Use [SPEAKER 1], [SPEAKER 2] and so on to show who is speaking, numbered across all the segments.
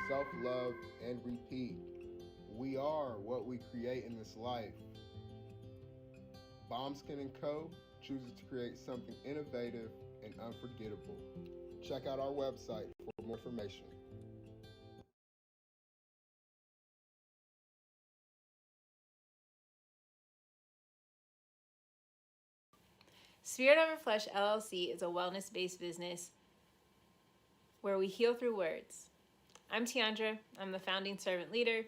[SPEAKER 1] Self-love, and repeat. We are what we create in this life. Bombskin & Co. chooses to create something innovative and unforgettable. Check out our website for more information.
[SPEAKER 2] Spirit Over Flesh LLC is a wellness-based business where we heal through words. I'm Tiandra. I'm the founding servant leader.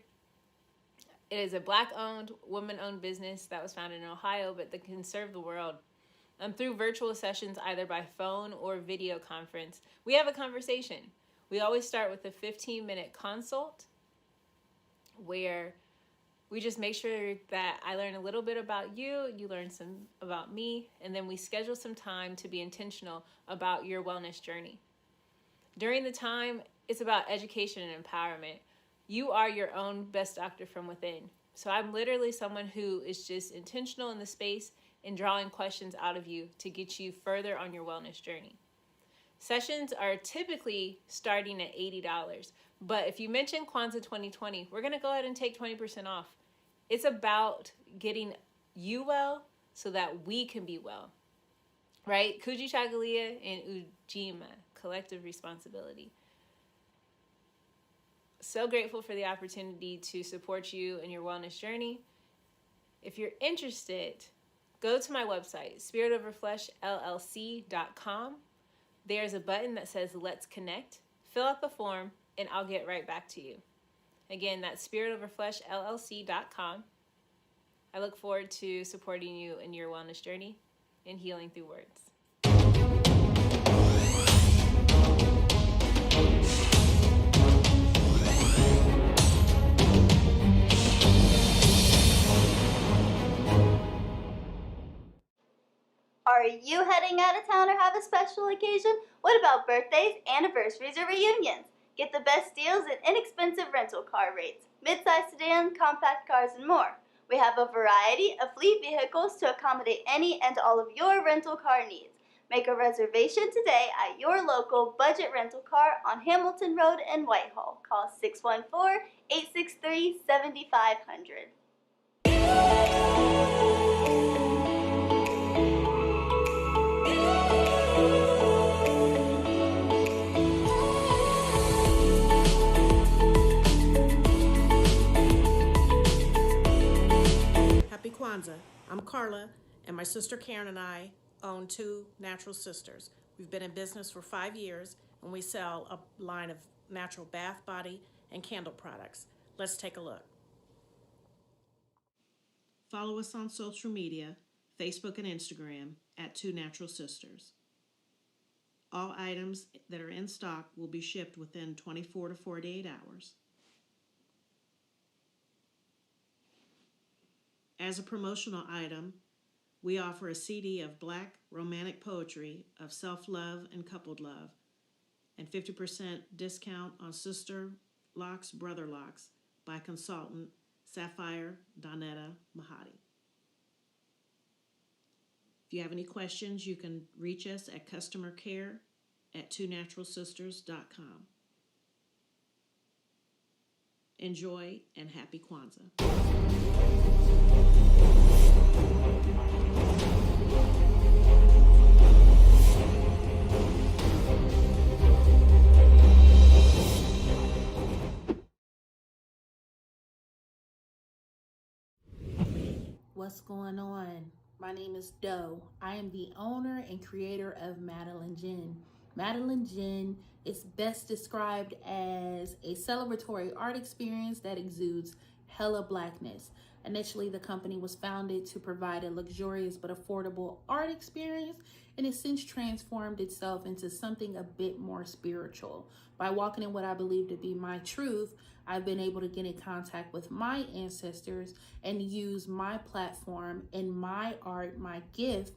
[SPEAKER 2] It is a Black-owned, woman-owned business that was founded in Ohio, but that can serve the world. Through virtual sessions, either by phone or video conference, we have a conversation. We always start with a 15-minute consult where we just make sure that I learn a little bit about you, you learn some about me, and then we schedule some time to be intentional about your wellness journey. During the time, it's about education and empowerment. You are your own best doctor from within. So I'm literally someone who is just intentional in the space and drawing questions out of you to get you further on your wellness journey. Sessions are typically starting at $80, but if you mention Kwanzaa 2020, we're gonna go ahead and take 20% off. It's about getting you well so that we can be well, right? Kuji Chagalia and Ujima, collective responsibility. So grateful for the opportunity to support you in your wellness journey. If you're interested, go to my website, spiritoverfleshllc.com. There's a button that says Let's Connect. Fill out the form and I'll get right back to you. Again, that's spiritoverfleshllc.com. I look forward to supporting you in your wellness journey and healing through words.
[SPEAKER 3] Are you heading out of town or have a special occasion? What about birthdays, anniversaries, or reunions? Get the best deals and inexpensive rental car rates, mid-size sedans, compact cars, and more. We have a variety of fleet vehicles to accommodate any and all of your rental car needs. Make a reservation today at your local budget rental car on Hamilton Road in Whitehall. Call 614-863-7500.
[SPEAKER 4] Happy Kwanzaa. I'm Carla, and my sister Karen and I own Two Natural Sisters. We've been in business for 5 years, and we sell a line of natural bath, body, and candle products. Let's take a look. Follow us on social media, Facebook and Instagram, at Two Natural Sisters. All items that are in stock will be shipped within 24 to 48 hours. As a promotional item, we offer a CD of Black romantic poetry of self-love and coupled love, and 50% discount on Sister Locks, Brother Locks by consultant Sapphire Donetta Mahadi. If you have any questions, you can reach us at customercare@twonaturalsisters.com. Enjoy and happy Kwanzaa.
[SPEAKER 5] What's going on? My name is Doe. I am the owner and creator of Madeline Gin. Madeline Gin is best described as a celebratory art experience that exudes hella blackness. Initially, the company was founded to provide a luxurious but affordable art experience, and it's since transformed itself into something a bit more spiritual. By walking in what I believe to be my truth, I've been able to get in contact with my ancestors and use my platform and my art, my gift,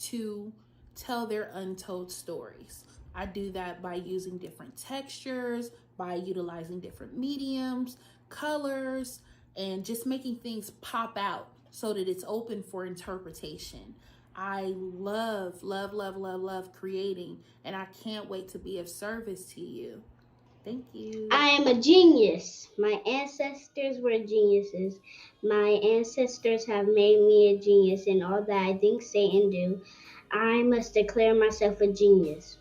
[SPEAKER 5] to tell their untold stories. I do that by using different textures, by utilizing different mediums, colors, and just making things pop out so that it's open for interpretation. I love, love, love, love, love creating, and I can't wait to be of service to you. Thank you.
[SPEAKER 6] I am a genius. My ancestors were geniuses. My ancestors have made me a genius in all that I think, say, and do. I must declare myself a genius.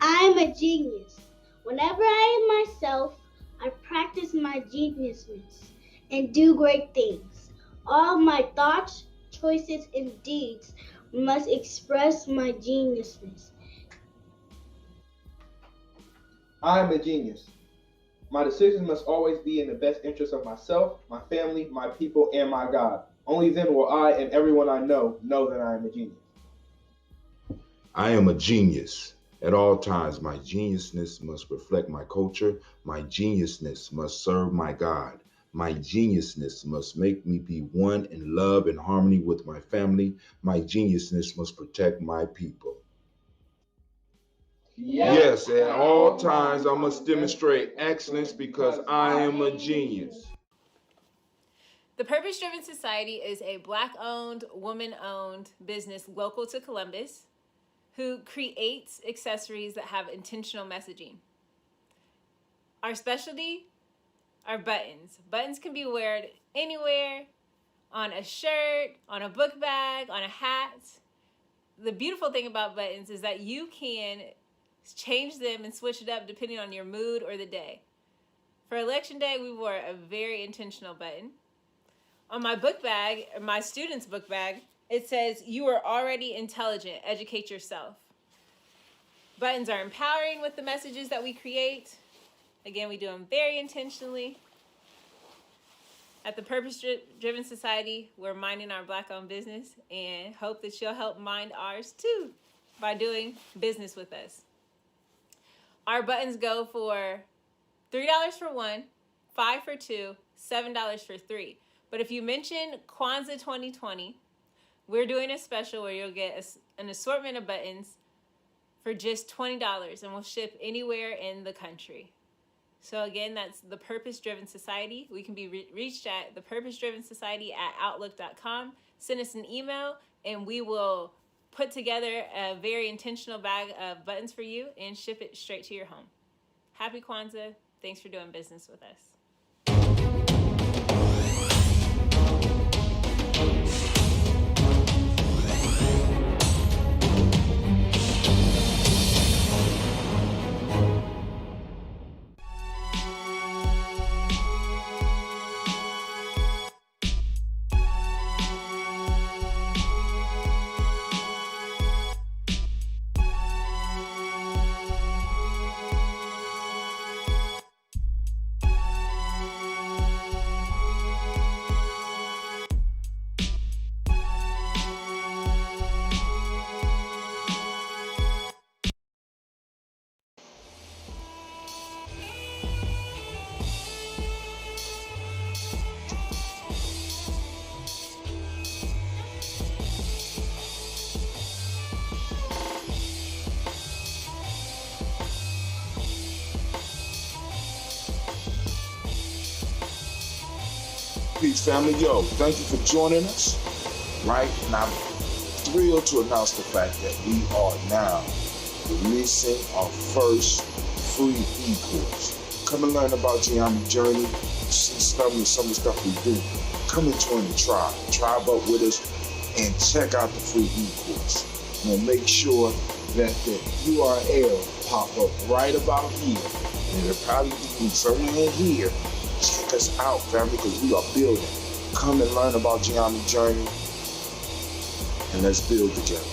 [SPEAKER 6] I am a genius. Whenever I am myself, I practice my geniusness and do great things. All my thoughts, choices, and deeds must express my geniusness.
[SPEAKER 7] I am a genius. My decisions must always be in the best interest of myself, my family, my people, and my God. Only then will I and everyone I know that I am a genius.
[SPEAKER 8] I am a genius. At all times, my geniusness must reflect my culture. My geniusness must serve my God. My geniusness must make me be one in love and harmony with my family. My geniusness must protect my people. Yes, at all times, I must demonstrate excellence because I am a genius.
[SPEAKER 2] The Purpose Driven Society is a Black-owned, woman-owned business local to Columbus who creates accessories that have intentional messaging. Our specialty are buttons. Buttons can be worn anywhere, on a shirt, on a book bag, on a hat. The beautiful thing about buttons is that you can change them and switch it up depending on your mood or the day. For election day, we wore a very intentional button. On my book bag, my student's book bag, it says, "You are already intelligent, educate yourself." Buttons are empowering with the messages that we create. Again, we do them very intentionally. At the Purpose Driven Society, we're minding our Black-owned business and hope that you'll help mind ours too by doing business with us. Our buttons go for $3 for one, $5 for two, $7 for three. But if you mention Kwanzaa 2020, we're doing a special where you'll get an assortment of buttons for just $20, and we'll ship anywhere in the country. So again, that's the Purpose Driven Society. We can be reached at thepurposedrivensociety@outlook.com. Send us an email, and we will put together a very intentional bag of buttons for you and ship it straight to your home. Happy Kwanzaa. Thanks for doing business with us.
[SPEAKER 8] Peace, family. Yo, thank you for joining us. Right? And I'm thrilled to announce the fact that we are now releasing our first free e-course. Come and learn about Geometry Journey, see some of the stuff we do. Come and join the tribe. Tribe up with us and check out the free e-course. And we'll make sure that the URL pop up right about here. And it'll probably be somewhere in here. Check us out, family, because we are building. Come and learn about Geometry Journey, and let's build together.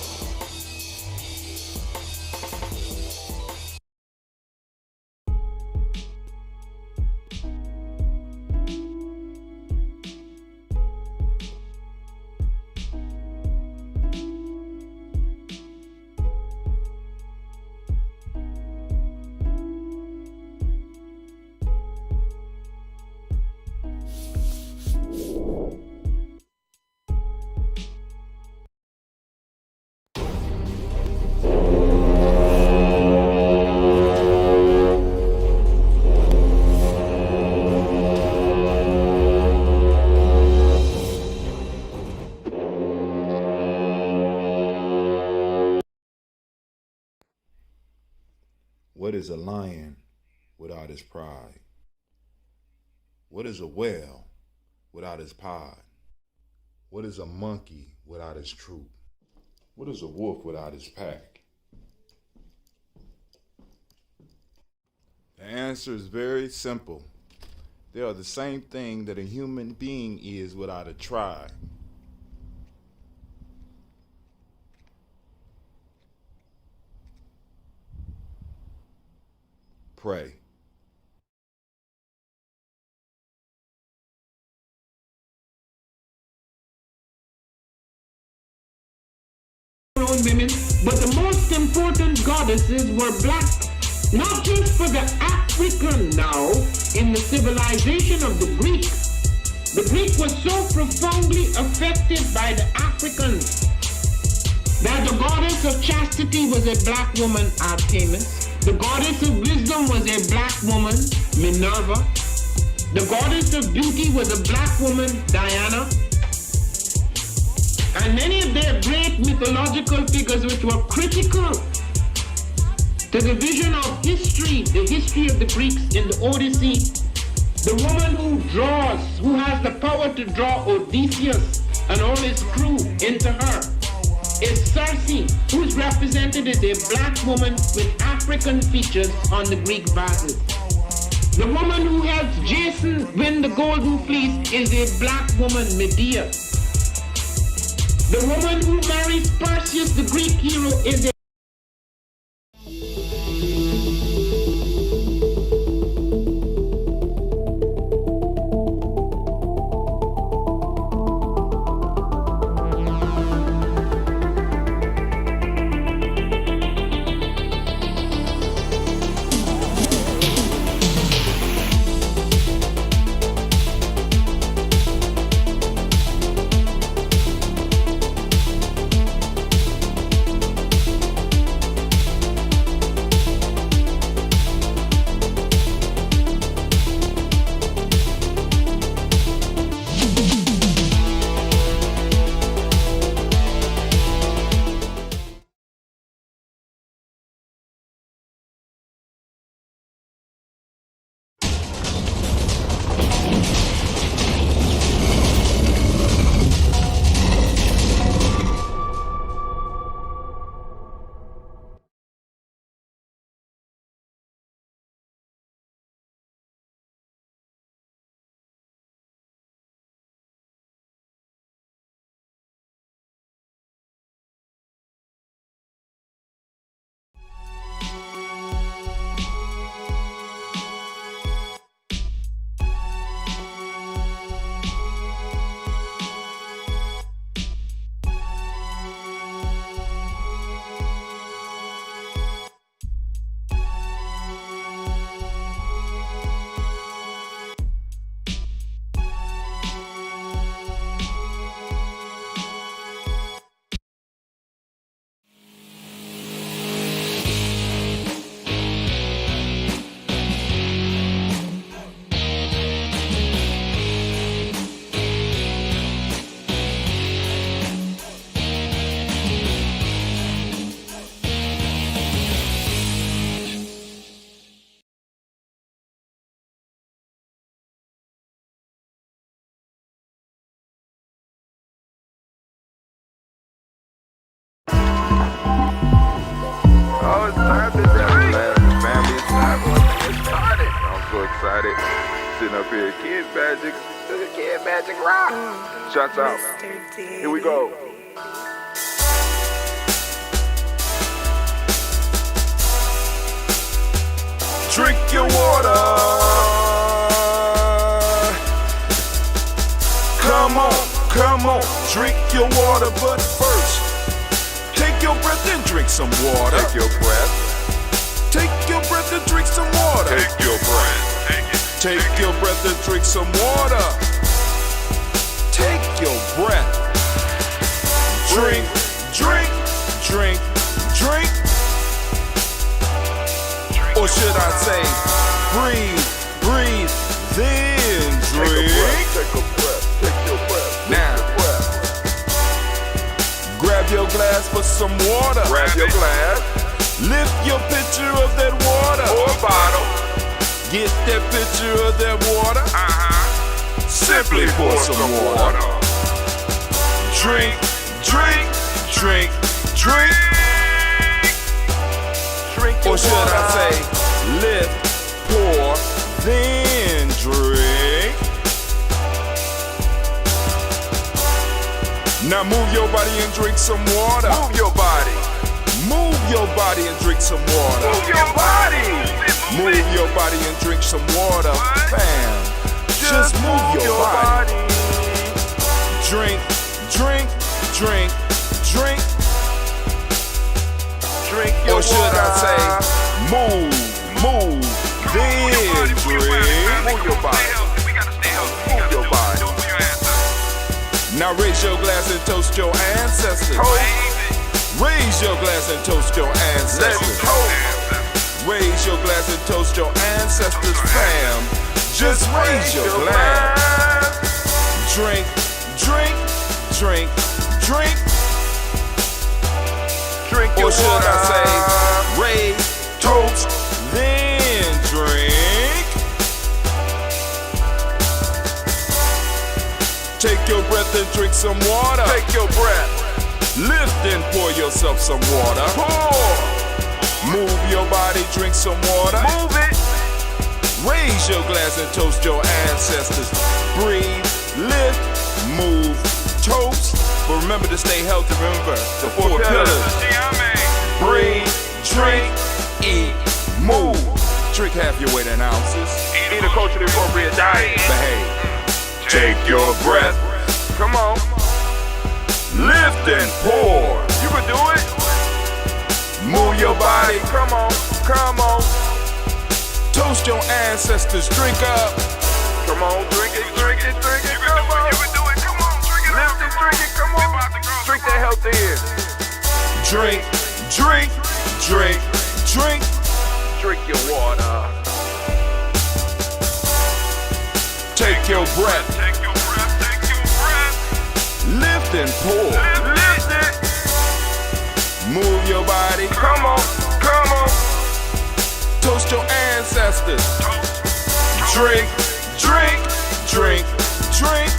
[SPEAKER 8] is a lion without his pride? What is a whale without his pod? What is a monkey without his troop? What is a wolf without his pack? The answer is very simple. They are the same thing that a human being is without a tribe. Pray.
[SPEAKER 9] Women, but the most important goddesses were black, not just for the African now, in the civilization of the Greek. The Greek was so profoundly affected by the Africans that the goddess of chastity was a black woman, Artemis. The goddess of wisdom was a black woman, Minerva. The goddess of beauty was a black woman, Diana. And many of their great mythological figures which were critical to the vision of history, the history of the Greeks in the Odyssey. The woman who draws, who has the power to draw Odysseus and all his crew into her, is Circe, who is represented as a black woman with African features on the Greek vases. The woman who helps Jason win the Golden Fleece is a black woman, Medea. The woman who marries Perseus, the Greek hero, is a
[SPEAKER 8] Sitting up here, Kid Magic Rock. Shouts out. Here we go. Drink your water. Come on, drink your water, but first, take your breath and drink some water. Take your breath. Take your breath and drink some water. Take your breath. Take your breath and drink some water. Take your breath. Drink. Or should I say, breathe, then drink. Take a breath. Now, grab your glass for some water. Grab your glass. Lift your pitcher of that water.
[SPEAKER 10] Or bottle.
[SPEAKER 8] Get that pitcher of that water. Simply pour some water. Drink, drink, drink, drink.
[SPEAKER 10] Drink your
[SPEAKER 8] Or should
[SPEAKER 10] water.
[SPEAKER 8] I say, lift, pour, then drink. Now move your body and drink some water.
[SPEAKER 10] Move your body.
[SPEAKER 8] Move your body and drink some water.
[SPEAKER 10] Move your body.
[SPEAKER 8] Move your body and drink some water. Bam. Just move your body. Drink, drink, drink, drink.
[SPEAKER 10] Drink your
[SPEAKER 8] Or should
[SPEAKER 10] water.
[SPEAKER 8] I say, move, then drink.
[SPEAKER 10] Move your body. Move your body.
[SPEAKER 8] Now raise your glass and toast your ancestors. Raise your glass and toast your ancestors. Raise your glass and toast your ancestors, fam. Just raise your glass. Drink, drink, drink, drink.
[SPEAKER 10] Drink your
[SPEAKER 8] Or should
[SPEAKER 10] water.
[SPEAKER 8] I say, raise, toast, then drink. Take your breath and drink some water.
[SPEAKER 10] Take your breath.
[SPEAKER 8] Lift and pour yourself some water.
[SPEAKER 10] Pour.
[SPEAKER 8] Move your body, drink some water.
[SPEAKER 10] Move it.
[SPEAKER 8] Raise your glass and toast your ancestors. Breathe, lift, move, toast. But remember to stay healthy. Remember the four pillars. Breathe, drink, eat, move. Drink half your weight in ounces.
[SPEAKER 10] Eat a culturally appropriate diet.
[SPEAKER 8] Behave. Take your breath.
[SPEAKER 10] Come on.
[SPEAKER 8] Lift and pour.
[SPEAKER 10] You can do it.
[SPEAKER 8] Move your body.
[SPEAKER 10] Come on. Come on.
[SPEAKER 8] Toast your ancestors. Drink up.
[SPEAKER 10] Come on. Drink it. Drink it. Drink it. Come on. You can do it. Come on. Drink it. Lift it. Drink it. Come on. Drink that health in.
[SPEAKER 8] Drink, drink, drink, drink.
[SPEAKER 10] Drink your water.
[SPEAKER 8] Take your breath.
[SPEAKER 10] Take your breath. Take your breath.
[SPEAKER 8] Lift and pour.
[SPEAKER 10] Lift it.
[SPEAKER 8] Move your body.
[SPEAKER 10] Come on. Come on.
[SPEAKER 8] Toast your ancestors. Drink, drink, drink, drink.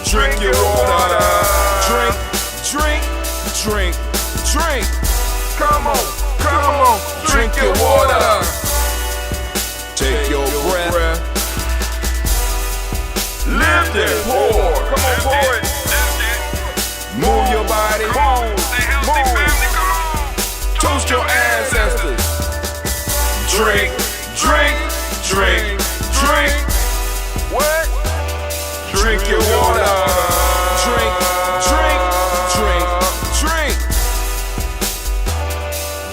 [SPEAKER 8] Drink your water. Drink, drink, drink, drink.
[SPEAKER 10] Come on. Come on.
[SPEAKER 8] Drink your water. Take your breath. Lift and pour.
[SPEAKER 10] Come on, pour it.
[SPEAKER 8] Move your body.
[SPEAKER 10] Move.
[SPEAKER 8] Toast your ancestors. Drink, drink, drink, drink.
[SPEAKER 10] What?
[SPEAKER 8] Drink your water. Drink, drink, drink, drink.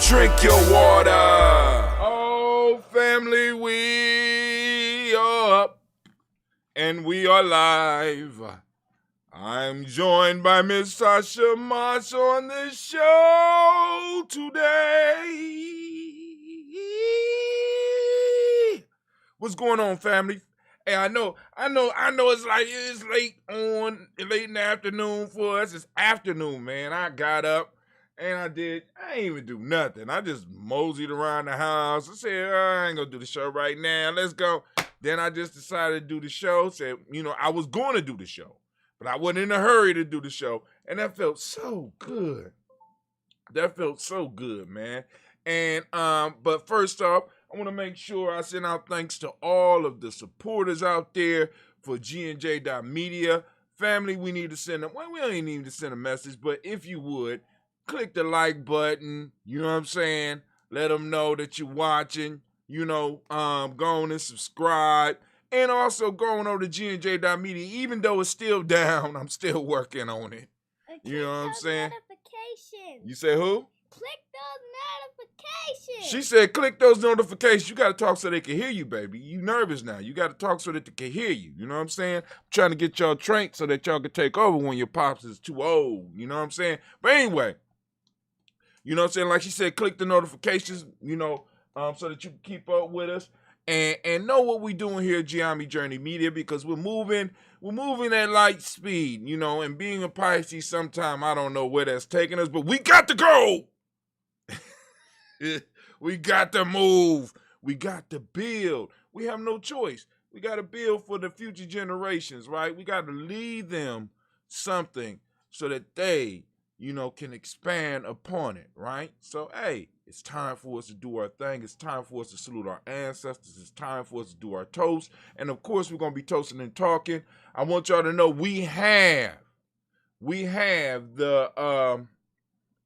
[SPEAKER 8] Drink your water. Oh, family, we are up and we are live. I'm joined by Miss Sasha Marsh on the show today. What's going on, family? Hey, I know it's late in the afternoon for us. It's afternoon, man. I got up and I ain't even do nothing. I just moseyed around the house. I said, I ain't gonna do the show right now. Let's go. Then I just decided to do the show. Said, I was going to do the show, but I wasn't in a hurry to do the show. And that felt so good. That felt so good, man. And but first off, I want to make sure I send out thanks to all of the supporters out there for G&J.media. Family, we need to send them. Well, we don't even need to send a message, but if you would, click the like button. You know what I'm saying? Let them know that you're watching. Go on and subscribe. And also go on over to G&J.media. Even though it's still down, I'm still working on it. You know what I'm saying?
[SPEAKER 6] Notifications.
[SPEAKER 8] You say who?
[SPEAKER 6] Click those notifications.
[SPEAKER 8] She said, click those notifications. You got to talk so they can hear you, baby. You nervous now. You got to talk so that they can hear you. You know what I'm saying? I'm trying to get y'all trained so that y'all can take over when your pops is too old. You know what I'm saying? But anyway, you know what I'm saying? Like she said, click the notifications, so that you can keep up with us and know what we're doing here at Giami Journey Media, because we're moving at light speed, and being a Pisces sometime, I don't know where that's taking us, but we got to go. We got to move. We got to build. We have no choice. We got to build for the future generations, right? We got to leave them something so that they, can expand upon it, right? So, hey, it's time for us to do our thing. It's time for us to salute our ancestors. It's time for us to do our toast. And, of course, we're going to be toasting and talking. I want y'all to know we have the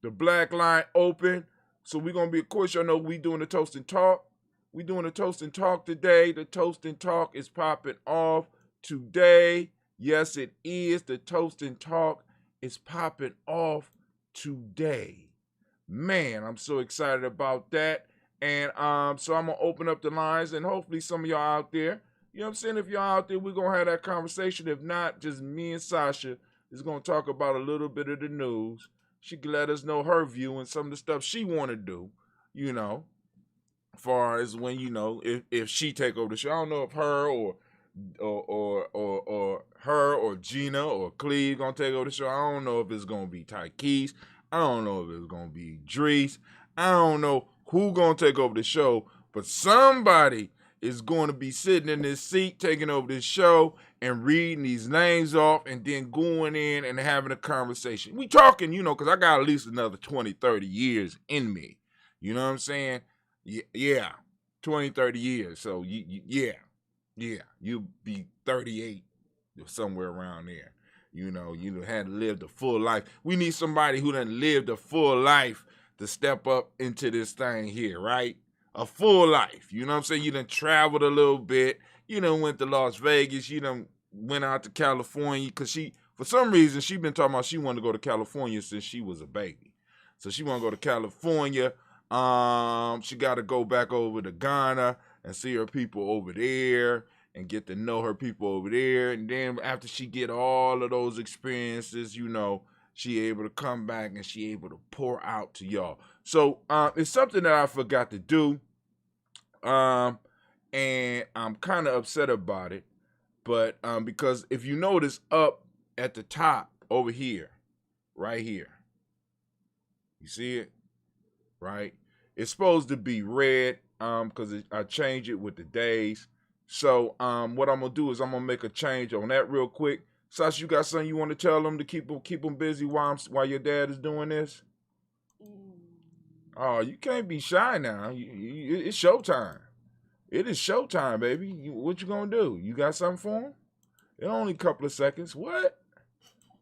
[SPEAKER 8] black line open. So we're going to be, of course, y'all know we doing the toast and talk. We doing the toast and talk today. The toast and talk is popping off today. Yes, it is. The toast and talk is popping off today. Man, I'm so excited about that. And so I'm going to open up the lines, and hopefully some of y'all out there, you know what I'm saying? If y'all out there, we're going to have that conversation. If not, just me and Sasha is going to talk about a little bit of the news. She can let us know her view and some of the stuff she want to do, as far as when, if she take over the show. I don't know if her or her or Gina or Cleve gonna take over the show. I don't know if it's gonna be Tykees. I don't know if it's gonna be Drees. I don't know who gonna take over the show, but somebody is going to be sitting in this seat taking over this show and reading these names off and then going in and having a conversation. We talking, because I got at least another 20, 30 years in me. You know what I'm saying? Yeah, 20, 30 years. So, yeah, you'll be 38 or somewhere around there. You had lived a full life. We need somebody who done lived a full life to step up into this thing here, right? A full life. You know what I'm saying? You done traveled a little bit. You done went to Las Vegas. You done went out to California because for some reason, she been talking about she wanted to go to California since she was a baby. So she want to go to California. She got to go back over to Ghana and see her people over there and get to know her people over there. And then after she get all of those experiences, she able to come back and she able to pour out to y'all. So it's something that I forgot to do. And I'm kind of upset about it. But because if you notice up at the top over here, right here, you see it? Right? It's supposed to be red because I changed it with the days. So what I'm going to do is I'm going to make a change on that real quick. Sasha, you got something you want to tell them to keep them busy while your dad is doing this? Oh, you can't be shy now. It's showtime. It is showtime, baby. What you going to do? You got something for him? It's only a couple of seconds. What?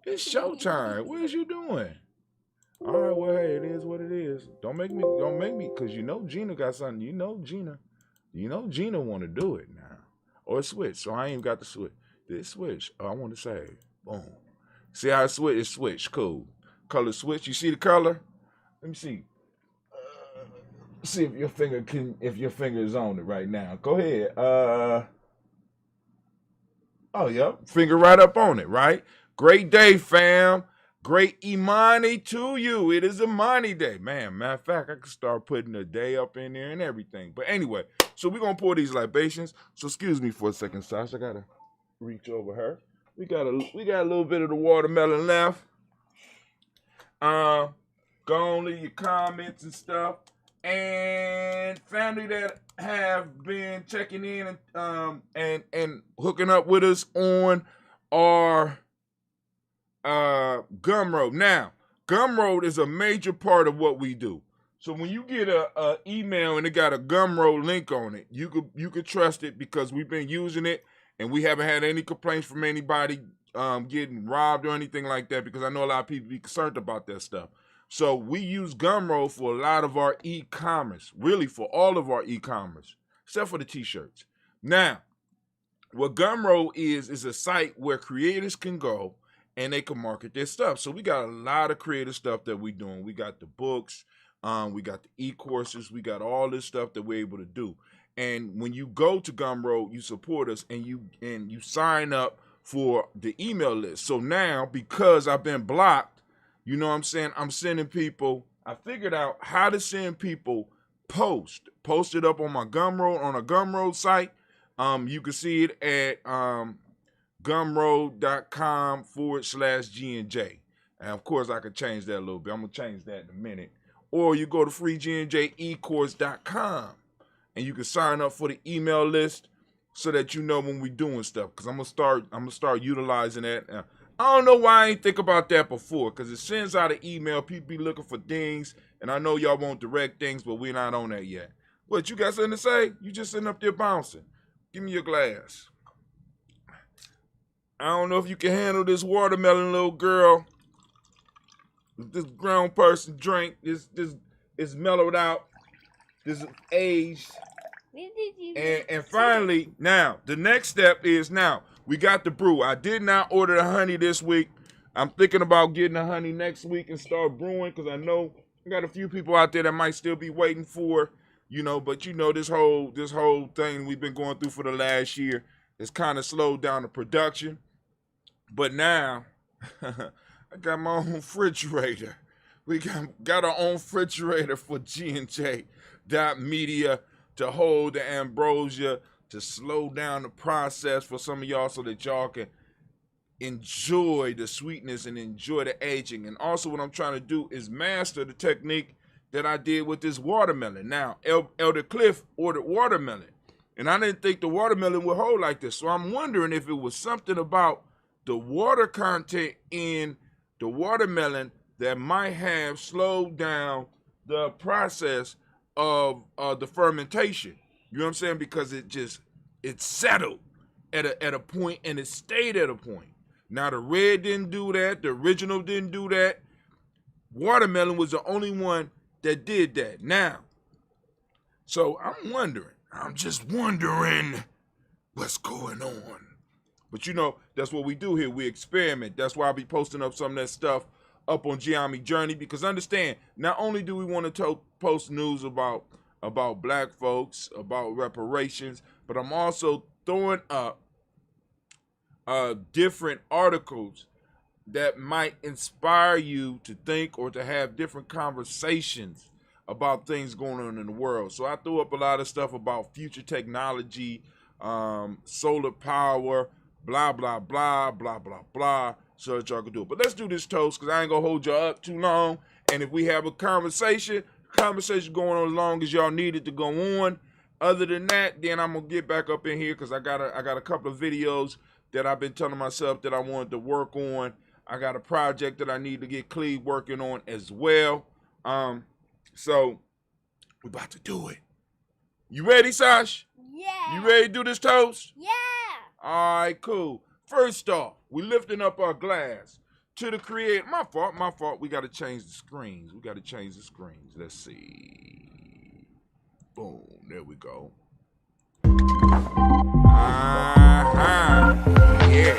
[SPEAKER 8] It's showtime. What is you doing? All right, well, hey, it is what it is. Don't make me, because Gina got something. Gina want to do it now. Or switch, so I ain't got to switch. This switch, I want to save. Boom. See how it switch? It switched, cool. Color switch, you see the color? Let me see. See if your finger is on it right now. Go ahead. Oh, yep, finger right up on it, right? Great day, fam. Great Imani to you. It is Imani Day. Man, matter of fact, I could start putting a day up in there and everything. But anyway, so we're going to pour these libations. So excuse me for a second, Sasha. I got to reach over her. We got a little bit of the watermelon left. Go on, leave your comments and stuff. And family that have been checking in and hooking up with us on our Gumroad. Now, Gumroad is a major part of what we do. So when you get a email and it got a Gumroad link on it, you could trust it because we've been using it and we haven't had any complaints from anybody getting robbed or anything like that, because I know a lot of people be concerned about that stuff. So we use Gumroad for a lot of our e-commerce, really for all of our e-commerce, except for the t-shirts. Now, what Gumroad is a site where creators can go and they can market their stuff. So we got a lot of creative stuff that we're doing. We got the books, we got the e-courses, we got all this stuff that we're able to do. And when you go to Gumroad, you support us and you sign up for the email list. So now, because I've been blocked, you know what I'm saying, I'm sending people, I figured out how to send people post it up on my Gumroad, on a Gumroad site. You can see it at gumroad.com/G&J. And of course, I could change that a little bit. I'm going to change that in a minute or you go to freegnjecourse.com and you can sign up for the email list so that you know when we doing stuff. Cause I'm gonna start utilizing that. I don't know why I ain't think about that before. Cause it sends out an email. People be looking for things, and I know y'all want direct things, but we're not on that yet. What, you got something to say? You just sitting up there bouncing. Give me your glass. I don't know if you can handle this watermelon, little girl. This grown person drink. This is mellowed out. This is aged. And finally, now, the next step is now, we got the brew. I did not order the honey this week. I'm thinking about getting the honey next week and start brewing because I know I got a few people out there that might still be waiting for, but this whole thing we've been going through for the last year has kind of slowed down the production. But now, I got my own refrigerator. We got our own refrigerator for G&J Media to hold the ambrosia, to slow down the process for some of y'all so that y'all can enjoy the sweetness and enjoy the aging. And also what I'm trying to do is master the technique that I did with this watermelon. Now, Elder Cliff ordered watermelon, and I didn't think the watermelon would hold like this. So I'm wondering if it was something about the water content in the watermelon that might have slowed down the process of the fermentation. You know what I'm saying? Because it settled at a point and it stayed at a point. Now the red didn't do that. The original didn't do that. Watermelon was the only one that did that. Now, so I'm just wondering what's going on. But that's what we do here. We experiment. That's why I'll be posting up some of that stuff up on Gianni Journey, because understand, not only do we want to post news about black folks, about reparations, but I'm also throwing up different articles that might inspire you to think or to have different conversations about things going on in the world. So I threw up a lot of stuff about future technology, solar power, blah, blah, blah, blah, blah, blah, so that y'all can do it. But let's do this toast, because I ain't going to hold y'all up too long. And if we have a conversation going on as long as y'all need it to go on. Other than that, then I'm going to get back up in here, because I got a couple of videos that I've been telling myself that I wanted to work on. I got a project that I need to get Cleve working on as well. So we're about to do it. You ready, Sash?
[SPEAKER 3] Yeah.
[SPEAKER 8] You ready to do this toast?
[SPEAKER 3] Yeah.
[SPEAKER 8] All right, cool. First off, we lifting up our glass to the Creator. My fault. We got to change the screens. Let's see. Boom. There we go. Yeah,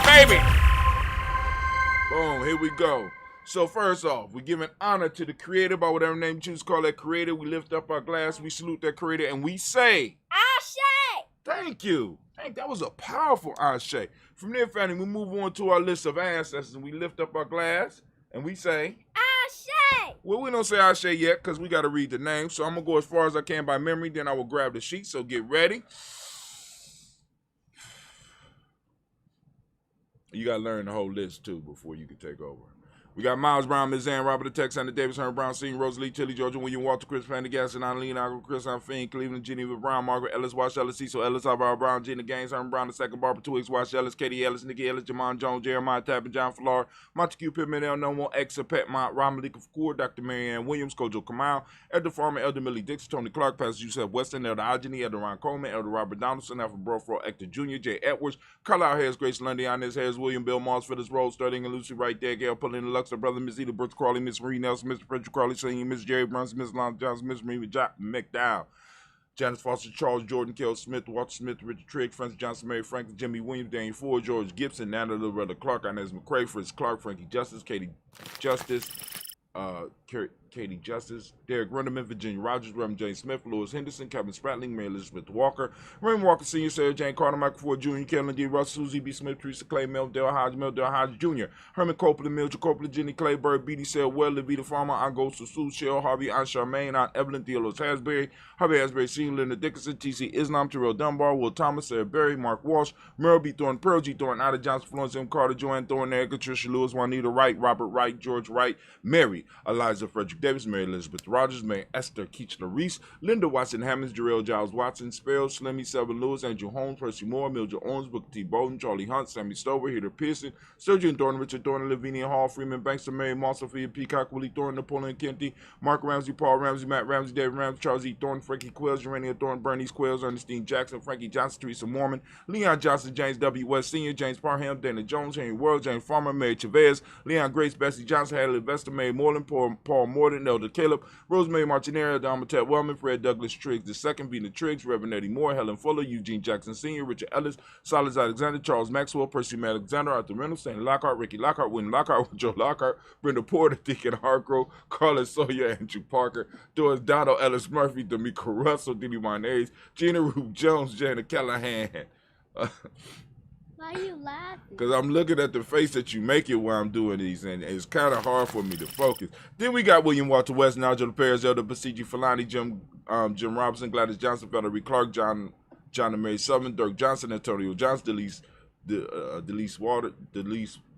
[SPEAKER 8] baby. Boom. Here we go. So first off, we're giving honor to the Creator by whatever name you choose to call that Creator. We lift up our glass. We salute that Creator, and we say,
[SPEAKER 3] Ashe.
[SPEAKER 8] Thank you. That was a powerful Ashe. From there, family, we move on to our list of ancestors, and we lift up our glass, and we say,
[SPEAKER 3] Ashe.
[SPEAKER 8] Well, we don't say Ashe yet, because we got to read the name, so I'm going to go as far as I can by memory, then I will grab the sheet, so get ready. You got to learn the whole list, too, before you can take over. We got Miles Brown, Ms. Ann, Robert the Tech, Sandra Davis, Herman Brown, Senior, Rosalie, Tilly, Georgia, William, Walter, Chris, Pendergast, and Eileen, Agro, Chris, Fiend, Cleveland, Geneva Brown, Margaret Ellis, Wash Ellis, Cecil Ellis, Alvaro Brown, Gina Gaines, Herman Brown, the second, Barbara Twiggs, Wash Ellis, Katie Ellis, Nikki Ellis, Jamon Jones, Jeremiah Tappan, John Fleur, Montague Pittman, El Nomo, Exa, Pet Mont, Ron Malik of Court, Dr. Marianne Williams, Kojo Kamal, Elder Farmer, Elder Millie Dixon, Tony Clark, Pastor Joseph Weston, Elder Ageni, Elder Ron Coleman, Elder Robert Donaldson, Alfred Brofro, Hector Jr., Jay Edwards, Carlisle Harris, Grace Lundy, Inez Harris, William, Bill Moss, Phyllis Rose, Sterling, and Lucy right there, Gail Pulling, the Luxor, Brother Miss Eda, Brooks Crawley, Miss Marie Nelson, Mr. Frederick Crawley, Senior, Miss Jerry Brunson, Miss Lon Johnson, Miss Marie McDowell, Janice Foster, Charles Jordan, Kel Smith, Walter Smith, Richard Trigg, Francis Johnson, Mary Franklin, Jimmy Williams, Daniel Ford, George Gibson, Natalie Loretta Clark, Inez McCrae, Fritz Clark, Frankie Justice, Katie Justice, Katie Justice, Derek Runderman, Virginia Rogers, Reverend James Smith, Louis Henderson, Kevin Spratling, Mary Elizabeth Walker, Raymond Walker Sr., Sarah Jane Carter, Michael Ford Jr., Kellen D. Russell, Susie B. Smith, Teresa Clay, Mel Dale Hodge Jr., Herman Copeland, Mildred Copeland, Jenny Clayburg, B.D. Sale, Well, Levita Farmer, Aunt Ghost, Sue, Shell, Harvey, Aunt Charmaine, Aunt Evelyn, Theolos Hasbury, Harvey Hasbury Sr., Linda Dickinson, T.C. Islam, Terrell Dunbar, Will Thomas, Sarah Berry, Mark Walsh, Merle B. Thorne, Pearl G. Thorne, Ida Johnson, Florence M. Carter, Joanne Thorne, Edgar, Tricia Lewis, Juanita Wright, Robert Wright, George Wright, Mary, Eliza Frederick Davis, Mary Elizabeth Rogers, Mary Esther Keachler Reese, Linda Watson Hammonds, Jarrell Giles Watson, Sparrow, Slimmy, Selvin Lewis, Andrew Holmes, Percy Moore, Mildred Owens, Booker T. Bowden, Charlie Hunt, Sammy Stover, Heather Pearson, Sturgeon Thorne, Richard Thorne, Lavinia Hall, Freeman Bankster, Mary Moss, Sophia Peacock, Willie Thorne, Napoleon Kenty, Mark Ramsey, Paul Ramsey, Matt Ramsey, David Ramsey, Charles E. Thorne, Frankie Quills, Urania Thorne, Bernice Quills, Ernestine Jackson, Frankie Johnson, Teresa Mormon, Leon Johnson, James W. West Sr., James Parham, Dana Jones, Henry World, James Farmer, Mary Chavez, Leon Grace, Bessie Johnson, Hadley Vesta, Mary Moreland, Paul Morden, Elder Caleb, Rosemary Martinera, Domitat Wellman, Fred Douglas Triggs II, Vina Triggs, Reverend Eddie Moore, Helen Fuller, Eugene Jackson Sr., Richard Ellis, Silas Alexander, Charles Maxwell, Percy Alexander, Arthur Reynolds, Stanley Lockhart, Ricky Lockhart, William Lockhart, Joe Lockhart, Brenda Porter, Deacon Hargrove, Carlos Sawyer, Andrew Parker, Doris Donald, Ellis Murphy, D'Amico Russell, Diddy Marnays, Gina Rube Jones, Janet Callahan.
[SPEAKER 6] Why are you laughing?
[SPEAKER 8] Because I'm looking at the face that you make it while I'm doing these, and it's kind of hard for me to focus. Then we got William Walter West, Nigel Perez, Elder Basiji Falani, Jim Robinson, Gladys Johnson, Valerie Clark, John and Mary Southern, Dirk Johnson, Antonio Johnson, Delise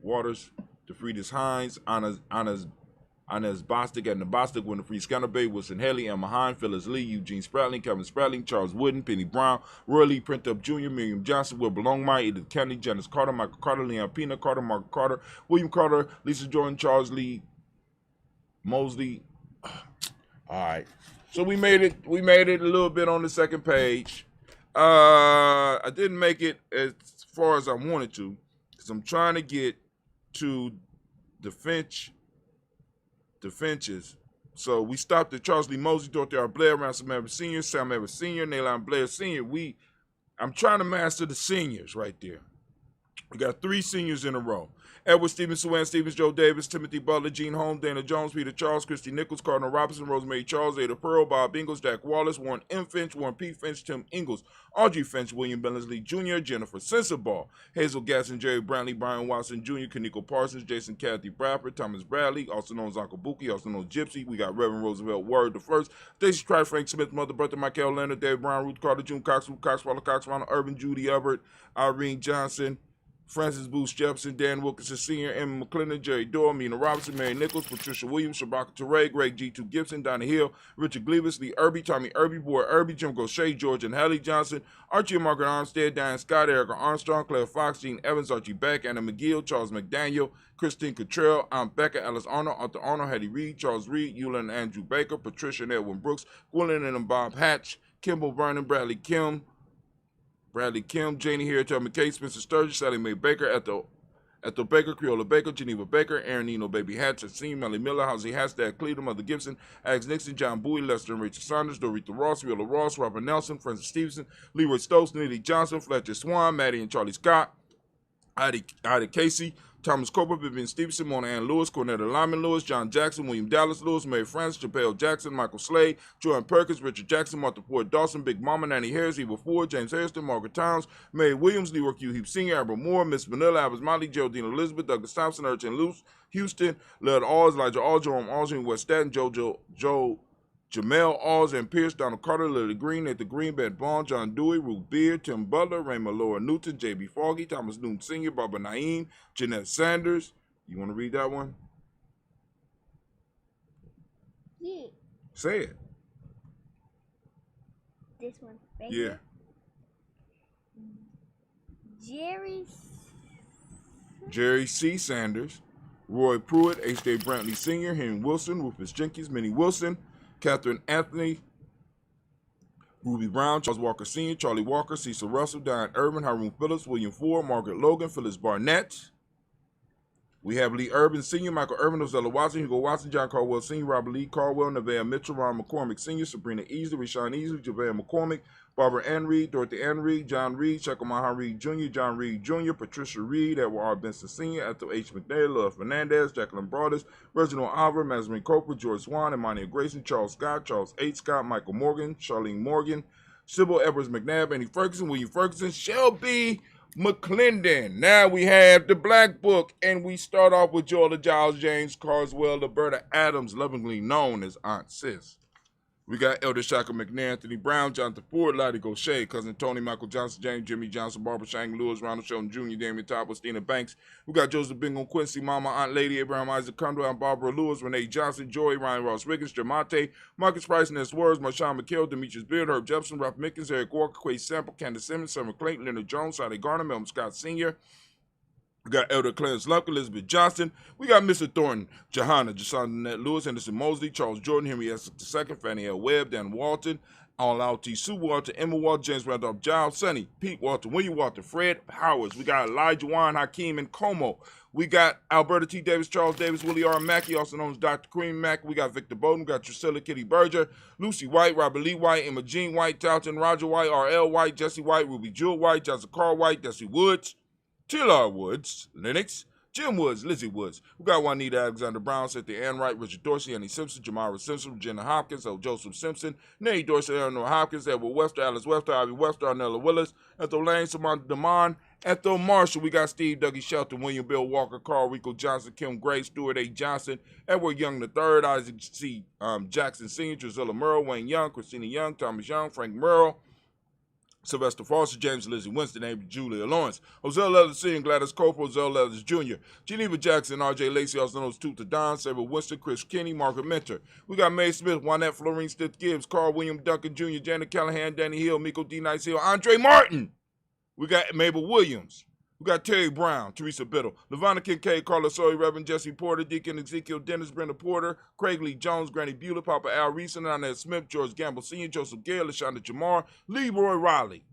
[SPEAKER 8] Waters, DeFriedis Hines, Anna's Bostic, Edna Bostic, Winifred Scanner Bay, Wilson Haley, Emma Hine, Phyllis Lee, Eugene Spratling, Kevin Spratling, Charles Wooden, Penny Brown, Roy Lee, Print Up Jr., Miriam Johnson, Will Belongmeyer, Edith Kennedy, Janice Carter, Michael Carter, Leon Pina Carter, Mark Carter, William Carter, Lisa Jordan, Charles Lee, Mosley. All right. So we made it a little bit on the second page. I didn't make it as far as I wanted to because I'm trying to get to the Finches. So we stopped at Charles Lee Mosley, Dorothy R. Blair, Ransom Everett Sr., Sam Everett Sr., Nayland Blair Sr. I'm trying to master the seniors right there. We got 3 seniors in a row. Edward Stevens, Sue Ann Stevens, Joe Davis, Timothy Butler, Gene Holmes, Dana Jones, Peter Charles, Christy Nichols, Cardinal Robinson, Rosemary Charles, Ada Pearl, Bob Ingalls, Jack Wallace, Warren M. Finch, Warren P. Finch, Tim Ingalls, Audrey Finch, William Billingsley Jr., Jennifer Sensabaugh, Hazel Gasson, Jerry Brantley, Brian Watson Jr., Kaniko Parsons, Jason Kathy Bradford, Thomas Bradley, also known as Uncle Buki, also known as Gypsy. We got Reverend Roosevelt Word the First, Stacey Trice, Frank Smith, Mother Bertha, Michael Leonard, David Brown, Ruth Carter, June Cox, Ruth Cox, Waller Cox, Ronald Urban, Judy Everett, Irene Johnson, Francis Booth Jefferson, Dan Wilkinson Sr., Emma McClendon, Jerry Dorr, Mina Robinson, Mary Nichols, Patricia Williams, Shabaka Teray, Greg G2 Gibson, Donna Hill, Richard Gleavis, Lee Irby, Tommy Irby, Boy Irby, Jim Gaucher, George and Hallie Johnson, Archie and Margaret Armstead, Diane Scott, Erica Armstrong, Claire Fox, Gene Evans, Archie Beck, Anna McGill, Charles McDaniel, Christine Cottrell, Aunt Becca, Alice Arnold, Arthur Arnold, Hattie Reed, Charles Reed, Eula and Andrew Baker, Patricia and Edwin Brooks, Gwendolyn and Bob Hatch, Kimball Vernon, Bradley Kim, Janie Harriet, McKay, Spencer Sturgis, Sally Mae Baker, Ethel Baker, Creola Baker, Geneva Baker, Aaron Eno, Baby Hatch, Asim, Melly Miller, Housie Hashtag, Cleveland, Mother Gibson, Alex Nixon, John Bowie, Lester and Rachel Saunders, Dorita Ross, Willa Ross, Robert Nelson, Francis Stevenson, Leroy Stokes, Nitty Johnson, Fletcher Swan, Maddie and Charlie Scott, Ida Casey, Thomas Cooper, Vivian Stevenson, Mona Ann Lewis, Cornetta Lyman Lewis, John Jackson, William Dallas Lewis, Mary Francis, Chappelle Jackson, Michael Slade, Joanne Perkins, Richard Jackson, Martha Ford Dawson, Big Mama, Nanny Harris, Eva Ford, James Hairston, Margaret Towns, Mary Williams, Leroy Q. Heap Sr., Abra Moore, Miss Vanilla, Albert Molly, Geraldine Elizabeth, Douglas Thompson, Urchin Luce, Houston, Led Alls, Elijah All, Jerome Alls, West Staten, Joe Jamel Alls and Pierce, Donald Carter, Lily Green, Nathan Green, Ben Bond, John Dewey, Ruth Beard, Tim Butler, Raymond Laura Newton, J.B. Foggy, Thomas Newton Sr., Barbara Naeem, Jeanette Sanders. You want to read that one?
[SPEAKER 6] Yeah.
[SPEAKER 8] Say it.
[SPEAKER 6] This one. Right
[SPEAKER 8] Yeah.
[SPEAKER 6] Here.
[SPEAKER 8] Jerry C. Sanders, Roy Pruitt, H.J. Brantley Sr., Henry Wilson, Rufus Jenkins, Minnie Wilson, Catherine Anthony, Ruby Brown, Charles Walker Sr., Charlie Walker, Cecil Russell, Diane Irvin, Haroon Phillips, William Ford, Margaret Logan, Phyllis Barnett,
[SPEAKER 11] We have Lee Urban Sr., Michael Irvin, Ozella Watson, Hugo Watson, John Caldwell Sr., Robert Lee Caldwell, Nevaeh Mitchell, Ron McCormick Sr., Sabrina Easley, Rashawn Easley, JaVale McCormick, Barbara Ann Reed, Dorothy Ann Reed, John Reed, Shekel Maha Reed Jr., John Reed Jr., Patricia Reed, Edward R. Benson Sr., Ethel H. McNair, Love Fernandez, Jacqueline Broadus, Reginald Oliver, Mazarine Cooper, George Swan, Imani Grayson, Charles Scott, Charles H. Scott, Michael Morgan, Charlene Morgan, Sybil Edwards McNabb, Annie Ferguson, William Ferguson, Shelby McClendon. Now we have the Black Book, and we start off with Joella Giles, James Carswell, Roberta Adams, lovingly known as Aunt Sis. We got Elder Shaka McNair, Anthony Brown, Jonathan Ford, Lottie Gaucher, Cousin Tony, Michael Johnson, James, Jimmy Johnson, Barbara Shang, Lewis, Ronald Shelton Jr., Damian Top, Stina Banks. We got Joseph Bingham, Quincy, Mama, Aunt Lady, Abraham Isaac Condor, Aunt Barbara Lewis, Renee Johnson, Joy, Ryan Ross Riggins, Jamante, Marcus Price, Ness Words, Marshawn McHale, Demetrius Beard, Herb Jefferson, Ralph Mickens, Eric Walker, Quay Sample, Candace Simmons, Summer Clayton, Leonard Jones, Sally Garner, Melvin Scott Sr., we got Elder Clarence Luck, Elizabeth Johnston. We got Mr. Thornton, Johanna, Jason Lewis, Henderson Mosley, Charles Jordan, Henry Essex II, Fannie L. Webb, Dan Walton, All Out T. Sue Walter, Emma Walter, James Randolph Giles, Sonny, Pete Walter, William Walter, Fred Howards. We got Elijah Juan, Hakeem, and Como. We got Alberta T. Davis, Charles Davis, Willie R. Mackey, also known as Dr. Cream Mackey. We got Victor Bowden. We got Drusilla Kitty Berger, Lucy White, Robert Lee White, Emma Jean White, Talton, Roger White, R.L. White, Jesse White, Ruby Jewel White, Johnson Carl White, Desi Woods, T.L.R. Woods, Lennox, Jim Woods, Lizzie Woods. We got Juanita Alexander Brown, Cynthia Ann Wright, Richard Dorsey, Annie Simpson, Jamara Simpson, Regina Hopkins, O. Joseph Simpson, Nate Dorsey, Eleanor Hopkins, Edward Webster, Alice Webster, Ivy Webster, Arnella Willis, Ethel Lane, Samantha Damon, Ethel Marshall. We got Steve Dougie Shelton, William Bill Walker, Carl Rico Johnson, Kim Gray, Stuart A. Johnson, Edward Young III, Isaac C. Jackson Sr., Drusilla Merle, Wayne Young, Christina Young, Thomas Young, Frank Merle, Sylvester Foster, James Lizzie Winston, Amy Julia Lawrence, Ozell Leathers Sr., Gladys Cooper, Ozell Leathers Jr., Geneva Jackson, R.J. Lacey, also known as Toot the Don, Saber Winston, Chris Kinney, Margaret Mentor. We got Mae Smith, Juanette Florine Stith Gibbs, Carl William Duncan Jr., Janet Callahan, Danny Hill, Miko D. Nice Hill, Andre Martin. We got Mabel Williams. We got Terry Brown, Teresa Biddle, Lavonna Kincaid, Carla Sawyer, Reverend Jesse Porter, Deacon Ezekiel Dennis, Brenda Porter, Craig Lee Jones, Granny Bewley, Papa Al Reeson, Annette Smith, George Gamble Sr., Joseph Gale, LaShonda Jamar, Leroy Riley.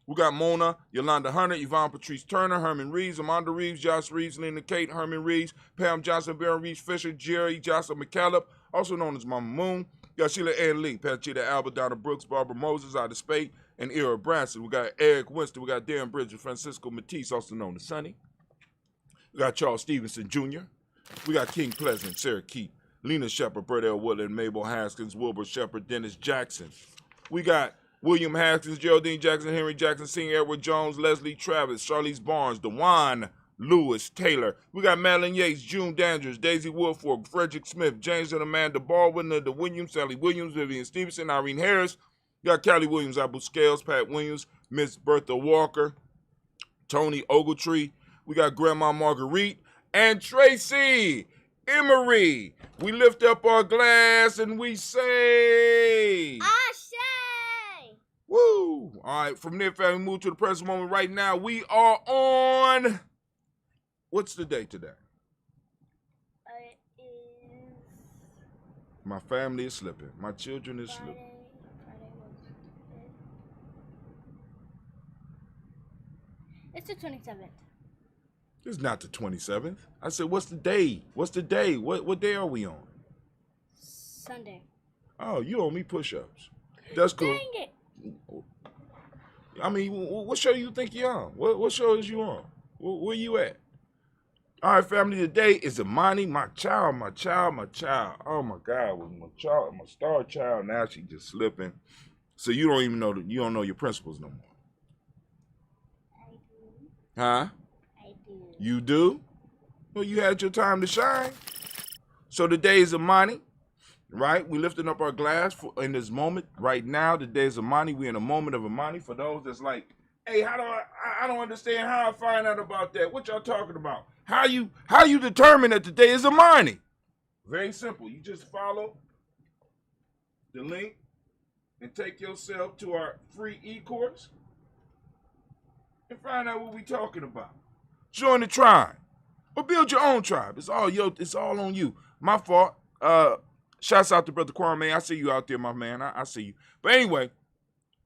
[SPEAKER 11] We got Mona, Yolanda Hunter, Yvonne Patrice Turner, Herman Reeves, Amanda Reeves, Josh Reeves, Linda Kate, Herman Reeves, Pam Johnson, Baron Reeves Fisher, Jerry Jocelyn McCallum, also known as Mama Moon. We got Sheila Ann Lee, Pachita Alba, Donna Brooks, Barbara Moses, Ida Spade, and Ira Branson. We got Eric Winston. We got Darren Bridges, Francisco Matisse, also known as Sonny. We got Charles Stevenson Jr. We got King Pleasant, Sarah Keith, Lena Shepard, Bert L. Woodland, Mabel Haskins, Wilbur Shepard, Dennis Jackson. We got William Haskins, Geraldine Jackson, Henry Jackson Sr., Edward Jones, Leslie Travis, Charlize Barnes, DeJuan Lewis Taylor. We got Madeline Yates, June Dandridge, Daisy Woodfork, Frederick Smith, James and Amanda Baldwin, Linda Williams, Sally Williams, Vivian Stevenson, Irene Harris. We got Callie Williams, Abu Scales, Pat Williams, Miss Bertha Walker, Tony Ogletree. We got Grandma Marguerite and Tracy Emery. We lift up our glass and we say,
[SPEAKER 3] Ashe!
[SPEAKER 11] woo! All right, from there, family, move to the present moment right now. We are on, what's the day today?
[SPEAKER 3] It is
[SPEAKER 11] My family is slipping. My children is slipping.
[SPEAKER 3] Friday was it? It's the 27th.
[SPEAKER 11] It's not the 27th. I said, what's the day? What's the day? What day are we on?
[SPEAKER 3] Sunday.
[SPEAKER 11] Oh, you owe me push-ups. That's cool.
[SPEAKER 3] Dang it!
[SPEAKER 11] I mean, what show you think you're on? What show is you on? Where you at? All right, family, today is Imani, my child. Oh, my God, with my child, my star child, now she just slipping. So you don't even know, you don't know your principles no more.
[SPEAKER 3] I do.
[SPEAKER 11] Huh?
[SPEAKER 3] I do.
[SPEAKER 11] You do? Well, you had your time to shine. So today is Imani, right? We lifting up our glass in this moment. Right now, today is Imani. We in a moment of Imani. For those that's like, hey, how do I don't understand how I find out about that. What y'all talking about? How you determine that today is Imani? Very simple. You just follow the link and take yourself to our free e-course and find out what we talking about. Join the tribe or build your own tribe. It's all on you. My fault. Shouts out to Brother Kwame. I see you out there, my man. I see you. But anyway,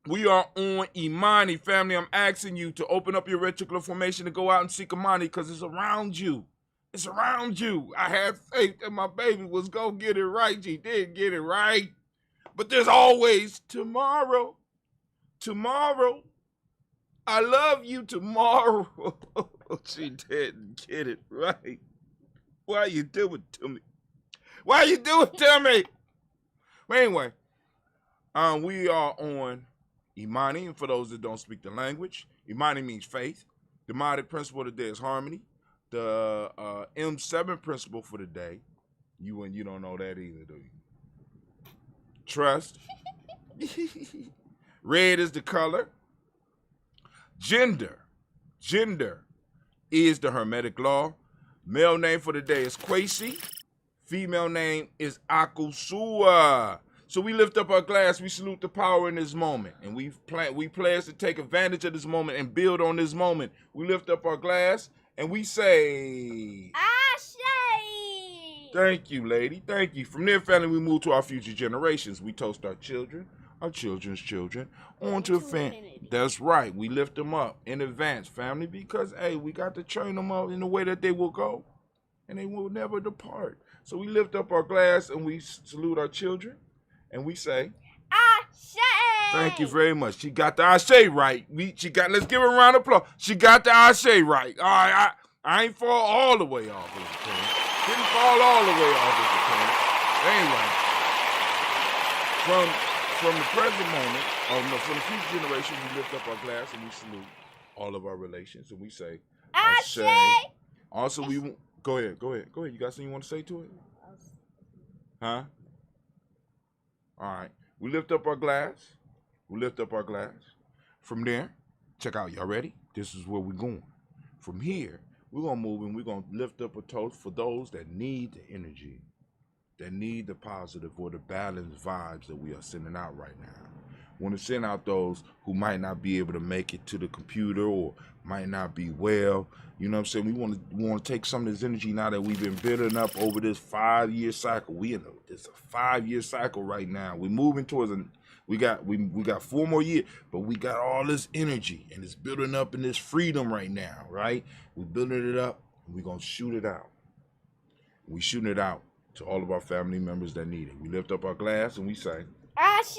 [SPEAKER 11] we are on Imani, family. I'm asking you to open up your reticular formation and go out and seek Imani because it's around you. It's around you. I had faith that my baby was going to get it right. She did get it right. But there's always tomorrow. Tomorrow. I love you tomorrow. She didn't get it right. Why you do it to me? Why you do it to me? But anyway, we are on Imani. And for those that don't speak the language, Imani means faith. The Modic principle of the day is harmony. The M7 principle for the day, you don't know that either, do you? Trust. Red is the color. Gender is the Hermetic law. Male name for the day is Kwesi. Female name is Akusua. So we lift up our glass, we salute the power in this moment, and we pledge to take advantage of this moment and build on this moment. We lift up our glass and we say,
[SPEAKER 6] Ashe!
[SPEAKER 11] Thank you, lady. Thank you. From there, family, we move to our future generations. We toast our children, our children's children, on to infinity. That's right. We lift them up in advance, family, because, hey, we got to train them up in the way that they will go, and they will never depart. So we lift up our glass and we salute our children, and we say,
[SPEAKER 6] Ashe!
[SPEAKER 11] Thank you very much. She got the Ashe right. Let's give her a round of applause. She got the Ashe right. All right, I ain't fall all the way off as a parent. Didn't fall all the way off as a parent. Anyway, from the present moment, from the future generation, we lift up our glass and we salute all of our relations, and we say, Ashe. Also, we go ahead. You got something you want to say to it? Huh? All right. We lift up our glass. From there, check out. Y'all ready? This is where we're going. From here, we're going to move and we're going to lift up a toast for those that need the energy, that need the positive or the balanced vibes that we are sending out right now. We want to send out those who might not be able to make it to the computer or might not be well. You know what I'm saying? We want to take some of this energy now that we've been building up over this 5-year cycle. It's a 5-year cycle right now. We're moving towards we got 4 more years, but we got all this energy and it's building up in this freedom right now, right? We're building it up and we're gonna shoot it out. We shooting it out to all of our family members that need it. We lift up our glass and we say,
[SPEAKER 6] Ashe!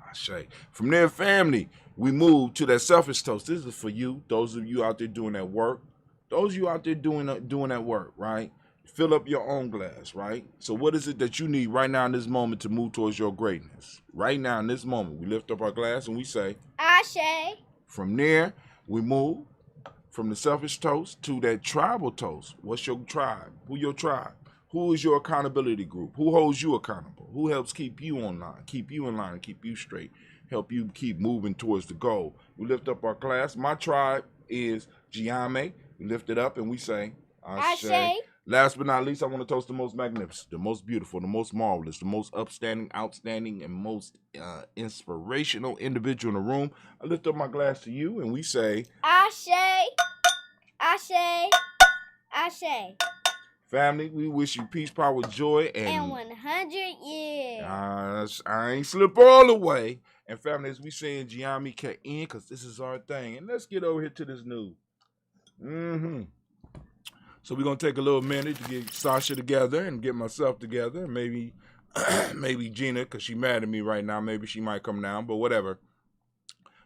[SPEAKER 11] Ashe. From there, family, we move to that selfish toast. This is for you, those of you out there doing that work. Those of you out there doing that work, right? Fill up your own glass, right? So what is it that you need right now in this moment to move towards your greatness? Right now in this moment, we lift up our glass and we say,
[SPEAKER 6] Ashe!
[SPEAKER 11] From there, we move from the selfish toast to that tribal toast. What's your tribe? Who your tribe? Who is your accountability group? Who holds you accountable? Who helps keep you online, keep you in line, and keep you straight, help you keep moving towards the goal? We lift up our glass. My tribe is Giame. We lift it up and we say, Ashe. Last but not least, I want to toast the most magnificent, the most beautiful, the most marvelous, the most upstanding, outstanding, and most inspirational individual in the room. I lift up my glass to you and we say,
[SPEAKER 6] Ashe! Ashe! Ashe!
[SPEAKER 11] Family, we wish you peace, power, joy,
[SPEAKER 6] and 100 years.
[SPEAKER 11] I ain't slip all the way. And family, as we say in Giami Ka'in, because this is our thing. And let's get over here to this news. So we're going to take a little minute to get Sasha together and get myself together. Maybe Gina, because she mad at me right now. Maybe she might come down, but whatever.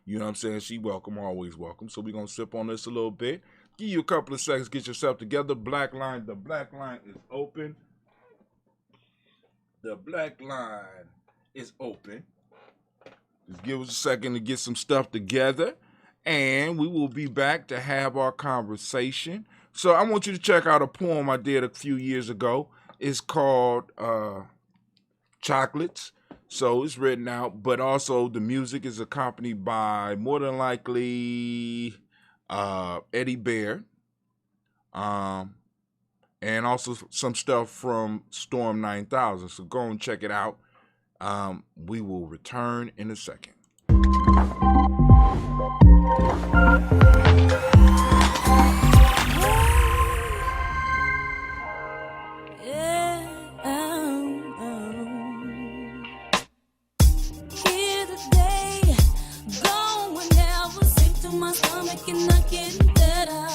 [SPEAKER 11] You know what I'm saying? She welcome, always welcome. So we're going to sip on this a little bit. Give you a couple of seconds, get yourself together. The black line is open. The black line is open. Just give us a second to get some stuff together. And we will be back to have our conversation. So I want you to check out a poem I did a few years ago. It's called Chocolates. So it's written out, but also the music is accompanied by more than likely Eddie Bear. And also some stuff from Storm 9000. So go and check it out. We will return in a second.
[SPEAKER 12] And not getting better.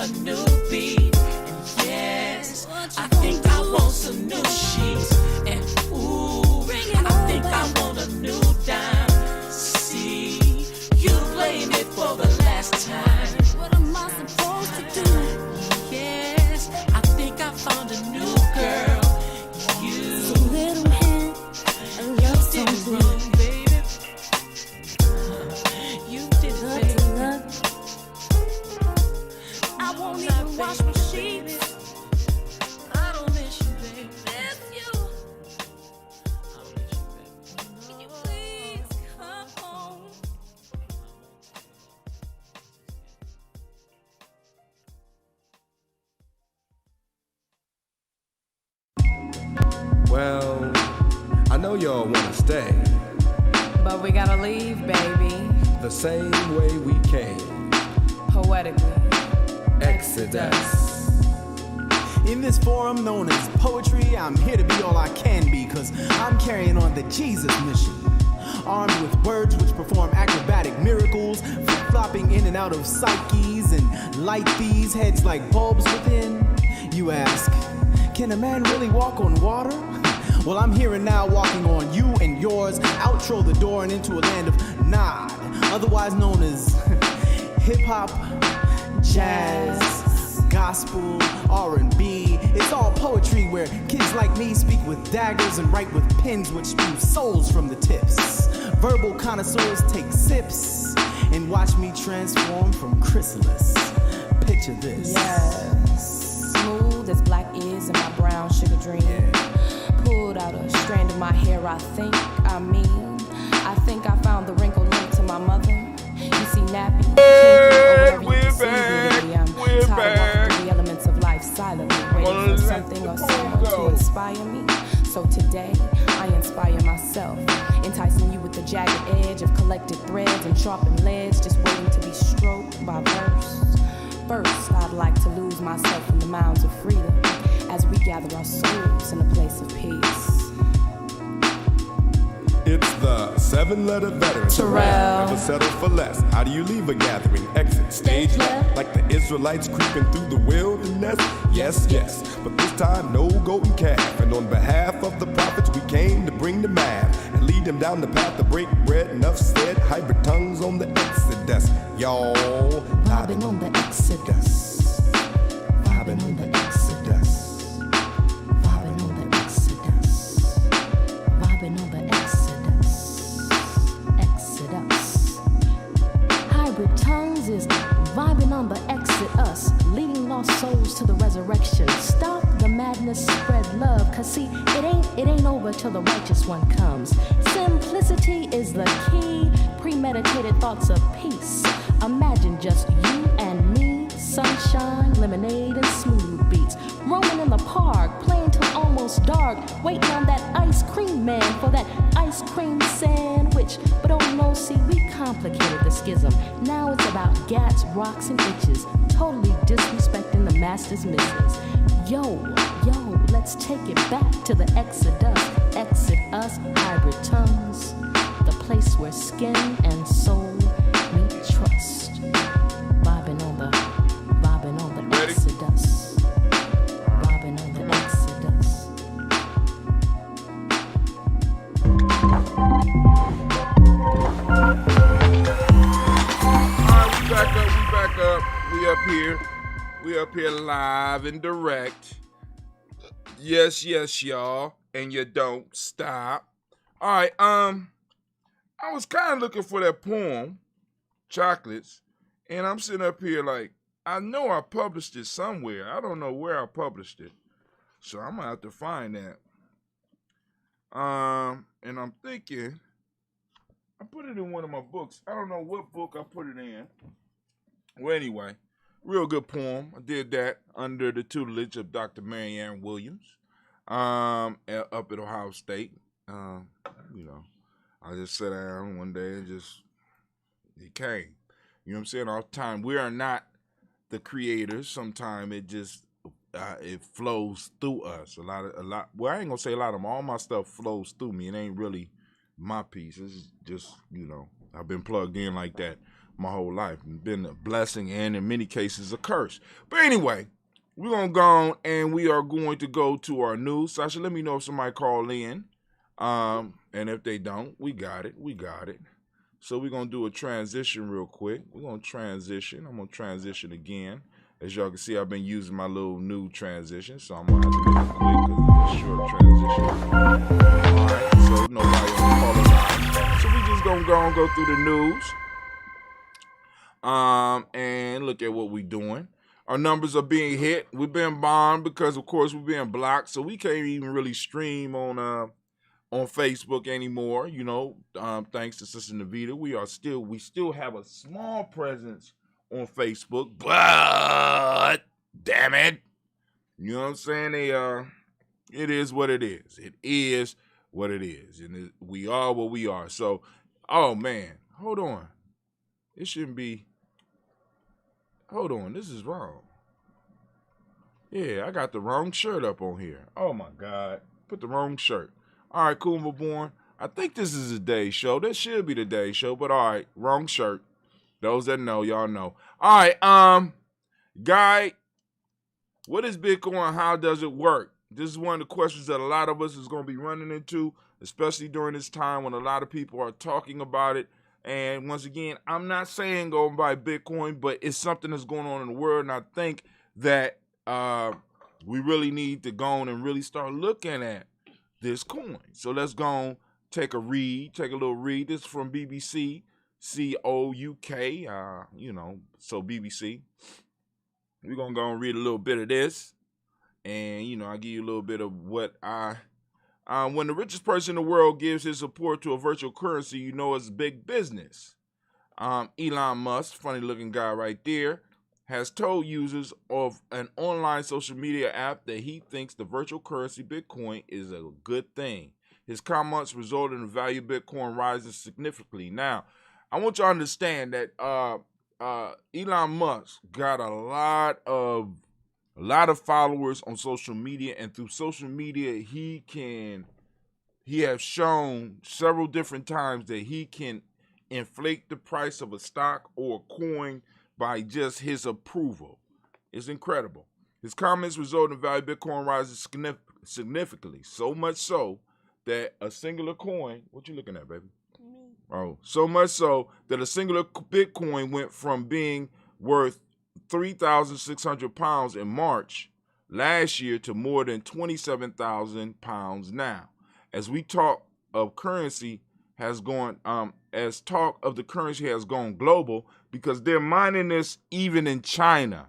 [SPEAKER 12] a new beat. And yes, I think I want some new sheets. And ooh, I think I want a new dime. See, you blame it for the last time. What am I supposed to do? Yes, I think I found a new girl. You, a little hint, a love song wrong, baby. You did it, baby. I won't even wash my sheets. I don't miss you, baby. Miss you. I don't miss you, baby. Can you please come home?
[SPEAKER 13] Well, I know y'all wanna stay
[SPEAKER 14] But we gotta leave, baby.
[SPEAKER 13] the same way we came.
[SPEAKER 14] Poetically.
[SPEAKER 13] Exodus.
[SPEAKER 15] In this forum known as poetry, I'm here to be all I can be, cause I'm carrying on the Jesus mission. Armed with words which perform acrobatic miracles, flip-flopping in and out of psyches and light these heads like bulbs within. You ask, can a man really walk on water? Well, I'm here and now walking on you and yours, outro the door and into a land of nod, otherwise known as hip-hop, jazz, gospel, R&B. It's all poetry where kids like me speak with daggers and write with pens which spew souls from the tips. Verbal connoisseurs take sips and watch me transform from chrysalis. Picture this.
[SPEAKER 14] Yes. Smooth as black is in my brown sugar dream. Pulled out a strand of my hair, I think I found the wrinkle linked to my mother. You see, nappy,
[SPEAKER 11] We're back. We're back.
[SPEAKER 14] The elements of life silently, waiting for something or someone to inspire me. So today, I inspire myself, enticing you with the jagged edge of collected threads and sharpened leads, just waiting to be stroked by verse. First, I'd like to lose myself in the mounds of freedom as we gather our souls in a place of peace.
[SPEAKER 13] It's the 7-letter veteran.
[SPEAKER 14] Terrell.
[SPEAKER 13] Never settle for less. How do you leave a gathering? Exit stage left, like the Israelites creeping through the wilderness. Yes, yes, but this time no golden calf. And on behalf of the prophets, we came to bring the math and lead them down the path to break bread. Enough said, hybrid tongues on the Exodus. Y'all vibing on the Exodus. Vibing on the Exodus. Vibing on the Exodus. Vibing on the Exodus.
[SPEAKER 16] Hybrid tongues is vibing on the Exodus, leading lost souls to the resurrection. Stop the madness, spread love, cause see, it ain't over till the righteous one comes. Simplicity is the key, premeditated thoughts of peace. Imagine just you and me, sunshine, lemonade, and smooth beats. Roaming in the park, playing till almost dark, waiting on that ice cream man for that ice cream sandwich. But oh no, see, we complicated the schism. Now it's about gats, rocks, and itches, totally disrespecting the master's misses. Yo, let's take it back to the Exodus. Exit us, hybrid tongues, the place where skin and soul meet trust. Vibing on the Exodus. Vibing on the Exodus.
[SPEAKER 11] Alright, we back up. We up here live and direct. Yes, y'all. And you don't stop. Alright, I was kind of looking for that poem, Chocolates, and I'm sitting up here like, I know I published it somewhere. I don't know where I published it. So I'm gonna have to find that. And I'm thinking, I put it in one of my books. I don't know what book I put it in. Well, anyway, real good poem. I did that under the tutelage of Dr. Marianne Williams, up at Ohio State. I just sat down one day and it came. You know what I'm saying? All the time. We are not the creators. Sometimes it just it flows through us. A lot. Well, I ain't gonna say a lot of them. All my stuff flows through me. It ain't really my piece. It's just, I've been plugged in like that my whole life. It's been a blessing and in many cases a curse. But anyway, we're going to go on and we are going to go to our news. Sasha, let me know if somebody called in. And if they don't, we got it. So we're going to do a transition real quick. We're going to transition. I'm going to transition again. As y'all can see, I've been using my little new transition, so I'm going to have to make it quick because it's a short transition. All right, so nobody calling out. So we just going to go and go through the news and look at what we're doing. Our numbers are being hit. We've been bombed because, of course, we're being blocked, so we can't even really stream on Facebook anymore, thanks to Sister Navita. We still have a small presence on Facebook, but damn it. You know what I'm saying? It is what it is. It is what it is. And we are what we are. So, oh man, hold on. It shouldn't be. Hold on, this is wrong. Yeah, I got the wrong shirt up on here. Oh my God. Put the wrong shirt. All right, Kumba Born. I think this is a day show. This should be the day show, but all right, wrong shirt. Those that know, y'all know. All right, Guy, what is Bitcoin? How does it work? This is one of the questions that a lot of us is going to be running into, especially during this time when a lot of people are talking about it. And once again, I'm not saying go and buy Bitcoin, but it's something that's going on in the world, and I think that we really need to go on and really start looking at this coin. So let's go on, take a little read. This is from BBC, COUK, so BBC. We're going to go and read a little bit of this. And, I'll give you a little bit of what when the richest person in the world gives his support to a virtual currency, it's big business. Elon Musk, funny looking guy right there, has told users of an online social media app that he thinks the virtual currency Bitcoin is a good thing. His comments resulted in the value of Bitcoin rising significantly. Now, I want you to understand that Elon Musk got a lot of followers on social media, and through social media, he has shown several different times that he can inflate the price of a stock or a coin by just his approval. It's incredible. His comments result in value of Bitcoin rising significantly, so much so that a singular coin, what you looking at, baby? Me. Oh, so much so that a singular Bitcoin went from being worth 3,600 pounds in March last year to more than 27,000 pounds now. As we talk of currency has gone, as talk of the currency has gone global, because they're mining this even in China.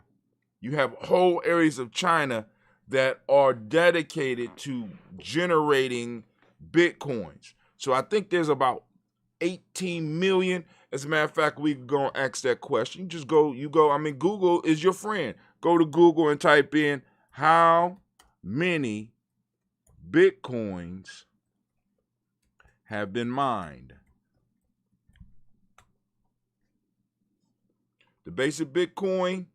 [SPEAKER 11] You have whole areas of China that are dedicated to generating Bitcoins. So I think there's about 18 million. As a matter of fact, we can go and ask that question. Google is your friend. Go to Google and type in how many Bitcoins have been mined. The basis of Bitcoin,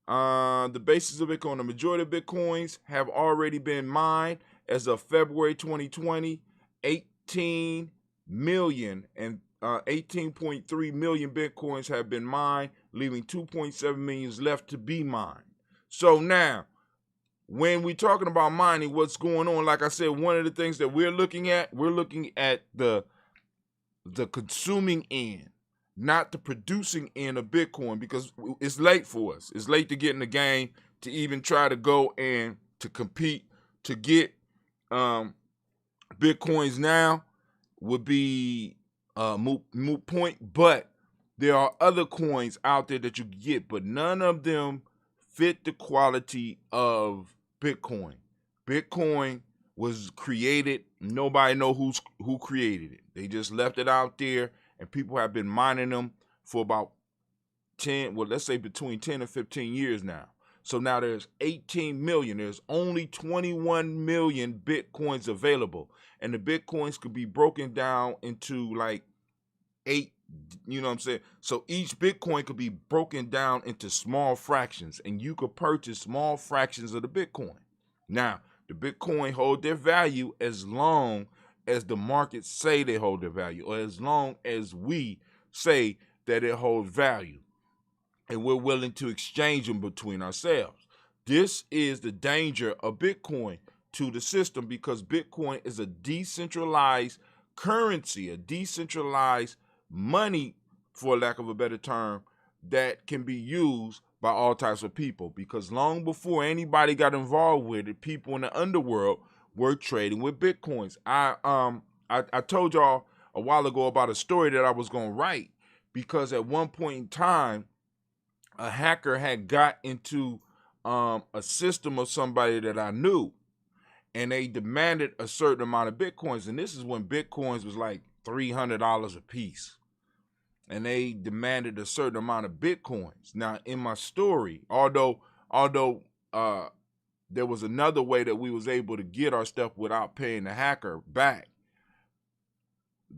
[SPEAKER 11] the majority of Bitcoins have already been mined as of February 2020. 18 million and 18.3 million Bitcoins have been mined, leaving 2.7 million left to be mined. So now, when we're talking about mining, what's going on? Like I said, one of the things that we're looking at the consuming end, not the producing end of Bitcoin, because it's late for us. It's late to get in the game to even try to go and to compete to get Bitcoins now would be moot point. But there are other coins out there that you can get, but none of them fit the quality of Bitcoin. Bitcoin was created. Nobody knows who created it. They just left it out there, and people have been mining them for about between 10 and 15 years now. So now there's 18 million. There's only 21 million Bitcoins available. And the Bitcoins could be broken down into like 8, you know what I'm saying? So each Bitcoin could be broken down into small fractions, and you could purchase small fractions of the Bitcoin. Now, the Bitcoin hold their value as long as the markets say they hold their value, or as long as we say that it holds value, and we're willing to exchange them between ourselves. This is the danger of Bitcoin to the system, because Bitcoin is a decentralized currency, a decentralized money, for lack of a better term, that can be used by all types of people. Because long before anybody got involved with it, people in the underworld were trading with Bitcoins. I told y'all a while ago about a story that I was going to write, because at one point in time, a hacker had got into a system of somebody that I knew, and they demanded a certain amount of Bitcoins. And this is when Bitcoins was like $300 a piece. And they demanded a certain amount of Bitcoins. Now, in my story, although there was another way that we was able to get our stuff without paying the hacker back,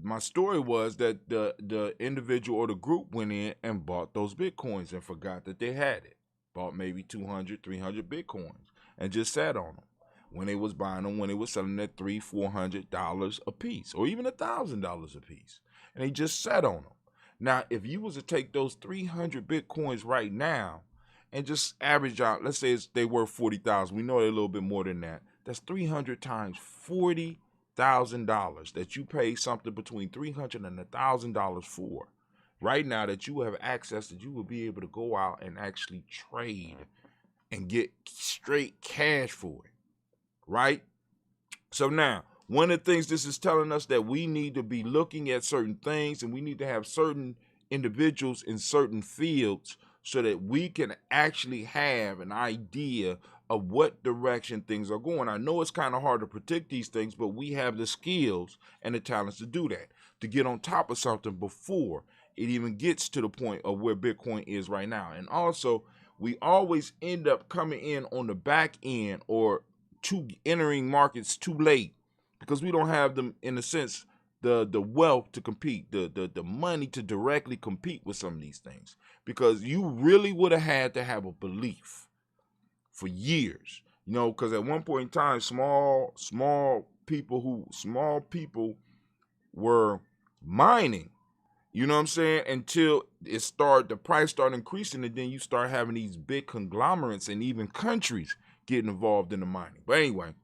[SPEAKER 11] my story was that the individual or the group went in and bought those Bitcoins and forgot that they had it. Bought maybe 200, 300 Bitcoins and just sat on them. When they was buying them, when they was selling at $300-$400 a piece, or even $1,000 a piece. And they just sat on them. Now, if you was to take those 300 Bitcoins right now and just average out, let's say they worth 40,000. We know they're a little bit more than that. That's 300 times $40,000 that you pay something between $300 and $1,000 for. Right now, that you have access, that you will be able to go out and actually trade and get straight cash for it. Right? So now, one of the things this is telling us, that we need to be looking at certain things, and we need to have certain individuals in certain fields so that we can actually have an idea of what direction things are going. I know it's kind of hard to predict these things, but we have the skills and the talents to do that, to get on top of something before it even gets to the point of where Bitcoin is right now. And also, we always end up coming in on the back end, or entering markets too late, because we don't have them, in a sense, the wealth to compete, the money to directly compete with some of these things. Because you really would have had to have a belief for years, because at one point in time, small people were mining, you know what I'm saying, until the price started increasing, and then you start having these big conglomerates and even countries getting involved in the mining. But anyway,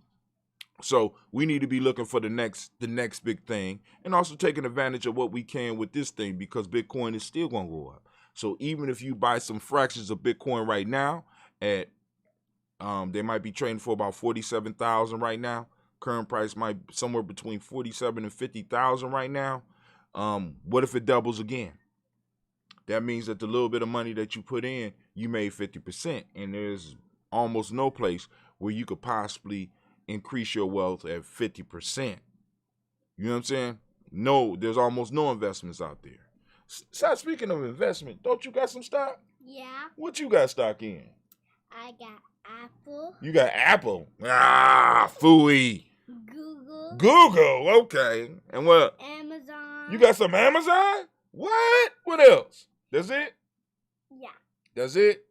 [SPEAKER 11] so we need to be looking for the next big thing, and also taking advantage of what we can with this thing, because Bitcoin is still going to go up. So even if you buy some fractions of Bitcoin right now at they might be trading for about 47,000 right now. Current price might be somewhere between 47 and 50,000 right now. What if it doubles again? That means that the little bit of money that you put in, you made 50%, and there's almost no place where you could possibly increase your wealth at 50%. You know what I'm saying? No, there's almost no investments out there. Speaking of investment, don't you got some stock?
[SPEAKER 6] Yeah.
[SPEAKER 11] What you got stock in?
[SPEAKER 6] I got Apple.
[SPEAKER 11] You got Apple? Phooey. Google, okay. And what?
[SPEAKER 6] Amazon.
[SPEAKER 11] You got some Amazon? What? What else? That's it?
[SPEAKER 6] Yeah.
[SPEAKER 11] That's it?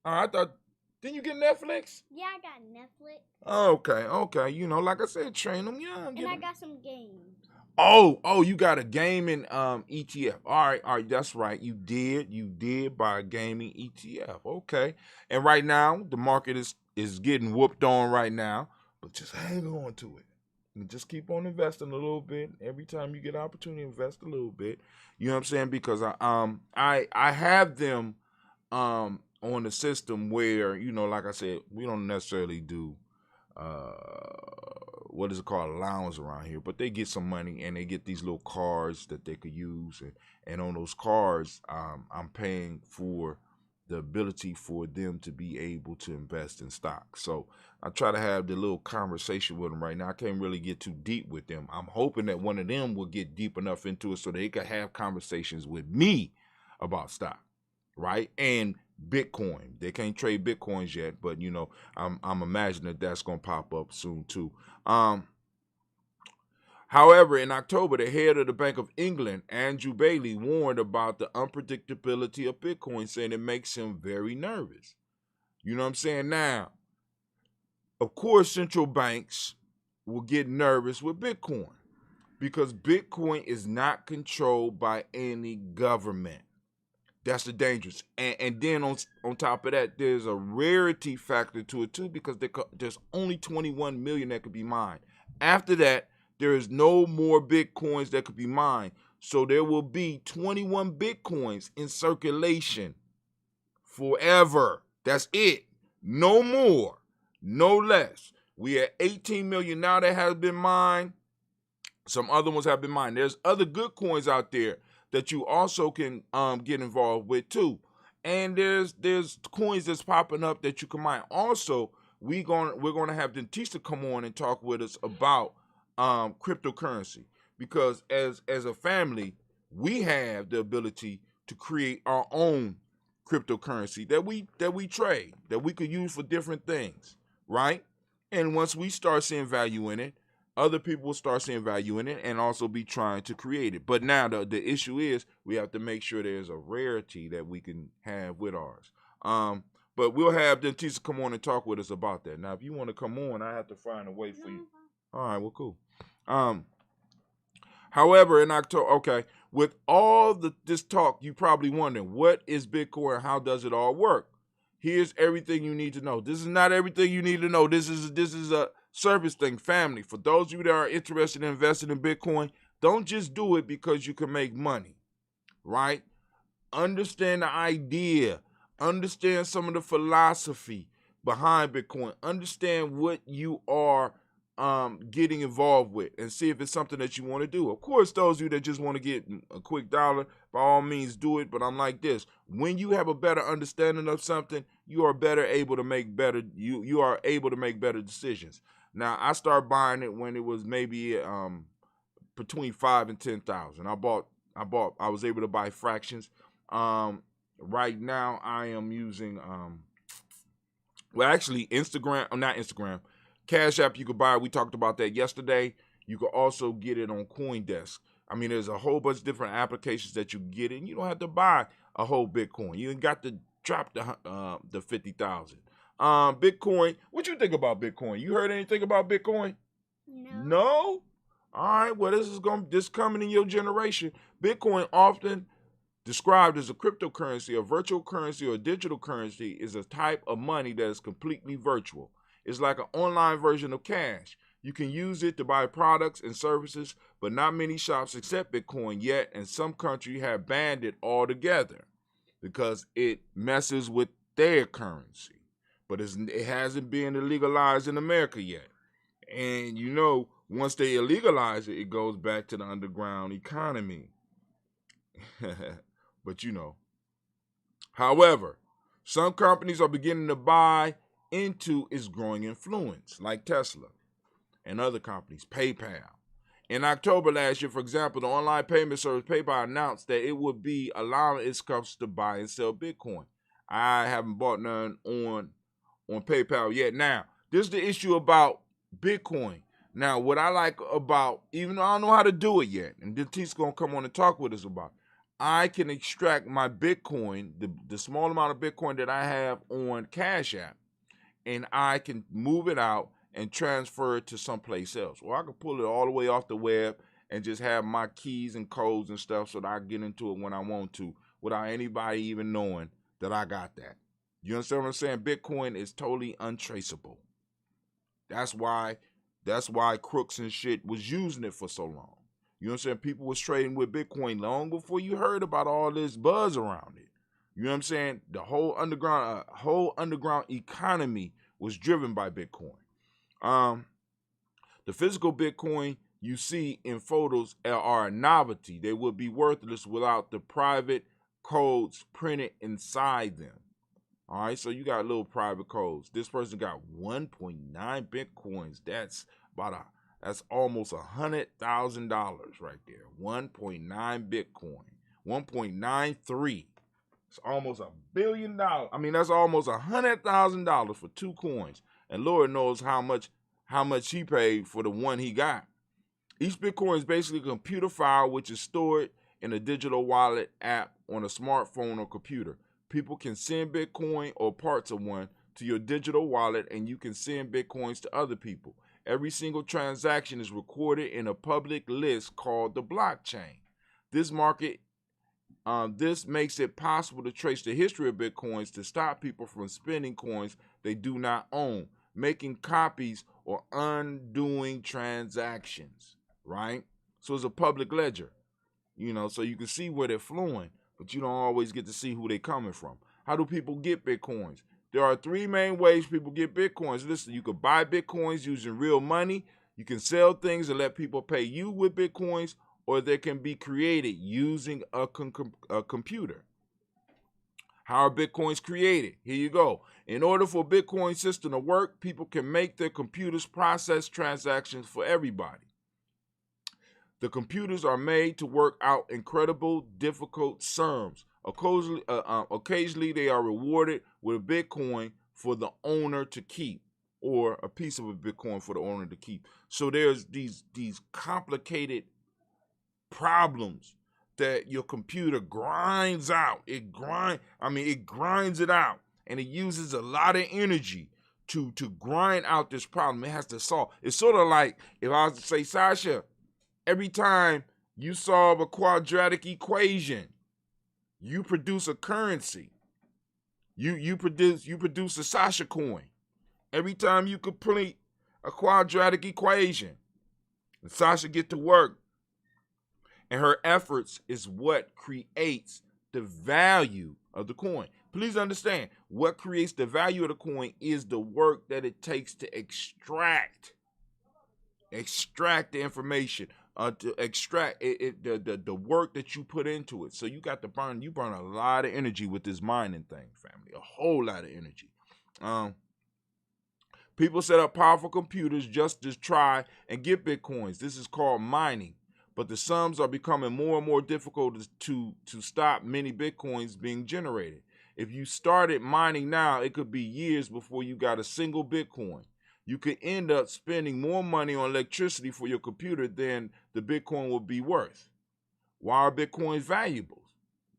[SPEAKER 11] I thought, didn't you get Netflix?
[SPEAKER 6] Yeah, I got Netflix.
[SPEAKER 11] Okay. Like I said, train them young.
[SPEAKER 6] And I got some games.
[SPEAKER 11] Oh, you got a gaming ETF. All right, that's right. You did buy a gaming ETF. Okay. And right now, the market is getting whooped on right now, but just hang on to it. And just keep on investing a little bit. Every time you get an opportunity, invest a little bit. You know what I'm saying? Because I have them on the system where, like I said, we don't necessarily do what is it called, allowance around here, but they get some money and they get these little cards that they could use, and on those cards I'm paying for the ability for them to be able to invest in stock. So I try to have the little conversation with them right now. I can't really get too deep with them. I'm hoping that one of them will get deep enough into it so they can have conversations with me about stock, right? And Bitcoin. They can't trade Bitcoins yet, but I'm imagining that's going to pop up soon too. However, in October, the head of the Bank of England, Andrew Bailey, warned about the unpredictability of Bitcoin, saying it makes him very nervous. You know what I'm saying? Now, of course, central banks will get nervous with Bitcoin because Bitcoin is not controlled by any government. That's the dangerous. And then on top of that, there's a rarity factor to it too, because there's only 21 million that could be mined. After that, there is no more Bitcoins that could be mined. So there will be 21 Bitcoins in circulation forever. That's it. No more, no less. We at 18 million now that has been mined. Some other ones have been mined. There's other good coins out there that you also can get involved with too. And there's coins that's popping up that you can mine. Also, we're gonna have Dentista come on and talk with us about cryptocurrency, because as a family, we have the ability to create our own cryptocurrency that we trade, that we could use for different things, right? And once we start seeing value in it, other people will start seeing value in it and also be trying to create it. But now the issue is we have to make sure there's a rarity that we can have with ours. But we'll have Dentista come on and talk with us about that. Now, if you want to come on, I have to find a way for you. All right, well, cool. However, in October, okay, with all this talk, you probably wondering, what is Bitcoin? How does it all work? Here's everything you need to know. This is not everything you need to know. This is a service thing, family. For those of you that are interested in investing in Bitcoin, don't just do it because you can make money, right? Understand the idea. Understand some of the philosophy behind Bitcoin. Understand what you are getting involved with, and see if it's something that you want to do. Of course, those of you that just want to get a quick dollar, by all means do it. But I'm like this: when you have a better understanding of something, you are better able to make better. You are able to make better decisions. Now, I started buying it when it was maybe between 5,000 and 10,000. I was able to buy fractions. Right now, I am using not Instagram. Cash App, you could buy it. We talked about that yesterday. You could also get it on CoinDesk. I mean, there's a whole bunch of different applications that you get in. You don't have to buy a whole Bitcoin. You ain't got to drop the 50,000. Bitcoin. What you think about Bitcoin? You heard anything about Bitcoin? No. All right. Well, this coming in your generation. Bitcoin, often described as a cryptocurrency, a virtual currency, or a digital currency, is a type of money that is completely virtual. It's like an online version of cash. You can use it to buy products and services, but not many shops accept Bitcoin yet, and some countries have banned it altogether because it messes with their currency. But it hasn't been legalized in America yet. And once they illegalize it, it goes back to the underground economy. But However, some companies are beginning to buy into its growing influence, like Tesla and other companies, PayPal. In October last year, for example, the online payment service PayPal announced that it would be allowing its customers to buy and sell Bitcoin. I haven't bought none on PayPal yet. Now, this is the issue about Bitcoin. Now, what I like about, even though I don't know how to do it yet, and Dentist's going to come on and talk with us about it, I can extract my Bitcoin, the small amount of Bitcoin that I have on Cash App, and I can move it out and transfer it to someplace else. Or I can pull it all the way off the web and just have my keys and codes and stuff so that I can get into it when I want to without anybody even knowing that I got that. You understand what I'm saying? Bitcoin is totally untraceable. That's why crooks and shit was using it for so long. You know what I'm saying? People was trading with Bitcoin long before you heard about all this buzz around it. You know what I'm saying? The whole underground economy was driven by Bitcoin. The physical Bitcoin you see in photos are a novelty. They would be worthless without the private codes printed inside them. All right, so you got little private codes. This person got 1.9 Bitcoins. That's almost $100,000 right there. 1.9 Bitcoin. 1.93. It's almost $1 billion. I mean, that's almost $100,000 for 2 coins. And Lord knows how much he paid for the one he got. Each Bitcoin is basically a computer file which is stored in a digital wallet app on a smartphone or computer. People can send Bitcoin or parts of one to your digital wallet, and you can send Bitcoins to other people. Every single transaction is recorded in a public list called the blockchain. This market This makes it possible to trace the history of Bitcoins to stop people from spending coins they do not own, making copies, or undoing transactions, right? So it's a public ledger, so you can see where they're flowing, but you don't always get to see who they're coming from. How do people get Bitcoins? There are three main ways people get Bitcoins. Listen, you can buy Bitcoins using real money. You can sell things and let people pay you with Bitcoins, or they can be created using a computer. How are Bitcoins created? Here you go. In order for a Bitcoin system to work, people can make their computers process transactions for everybody. The computers are made to work out incredible, difficult sums. Occasionally, they are rewarded with a Bitcoin for the owner to keep, or a piece of a Bitcoin for the owner to keep. So there's these complicated problems that your computer grinds out. It grinds it out, and it uses a lot of energy to grind out this problem. It has to solve. It's sort of like if I was to say, Sasha, every time you solve a quadratic equation, you produce a currency. You produce a Sasha coin. Every time you complete a quadratic equation, and Sasha get to work, and her efforts is what creates the value of the coin. Please understand, what creates the value of the coin is the work that it takes to extract the information, to extract the work that you put into it. So you burn a lot of energy with this mining thing, family, a whole lot of energy. People set up powerful computers just to try and get Bitcoins. This is called mining. But the sums are becoming more and more difficult to stop many Bitcoins being generated. If you started mining now, it could be years before you got a single Bitcoin. You could end up spending more money on electricity for your computer than the Bitcoin will be worth. Why are Bitcoins valuable?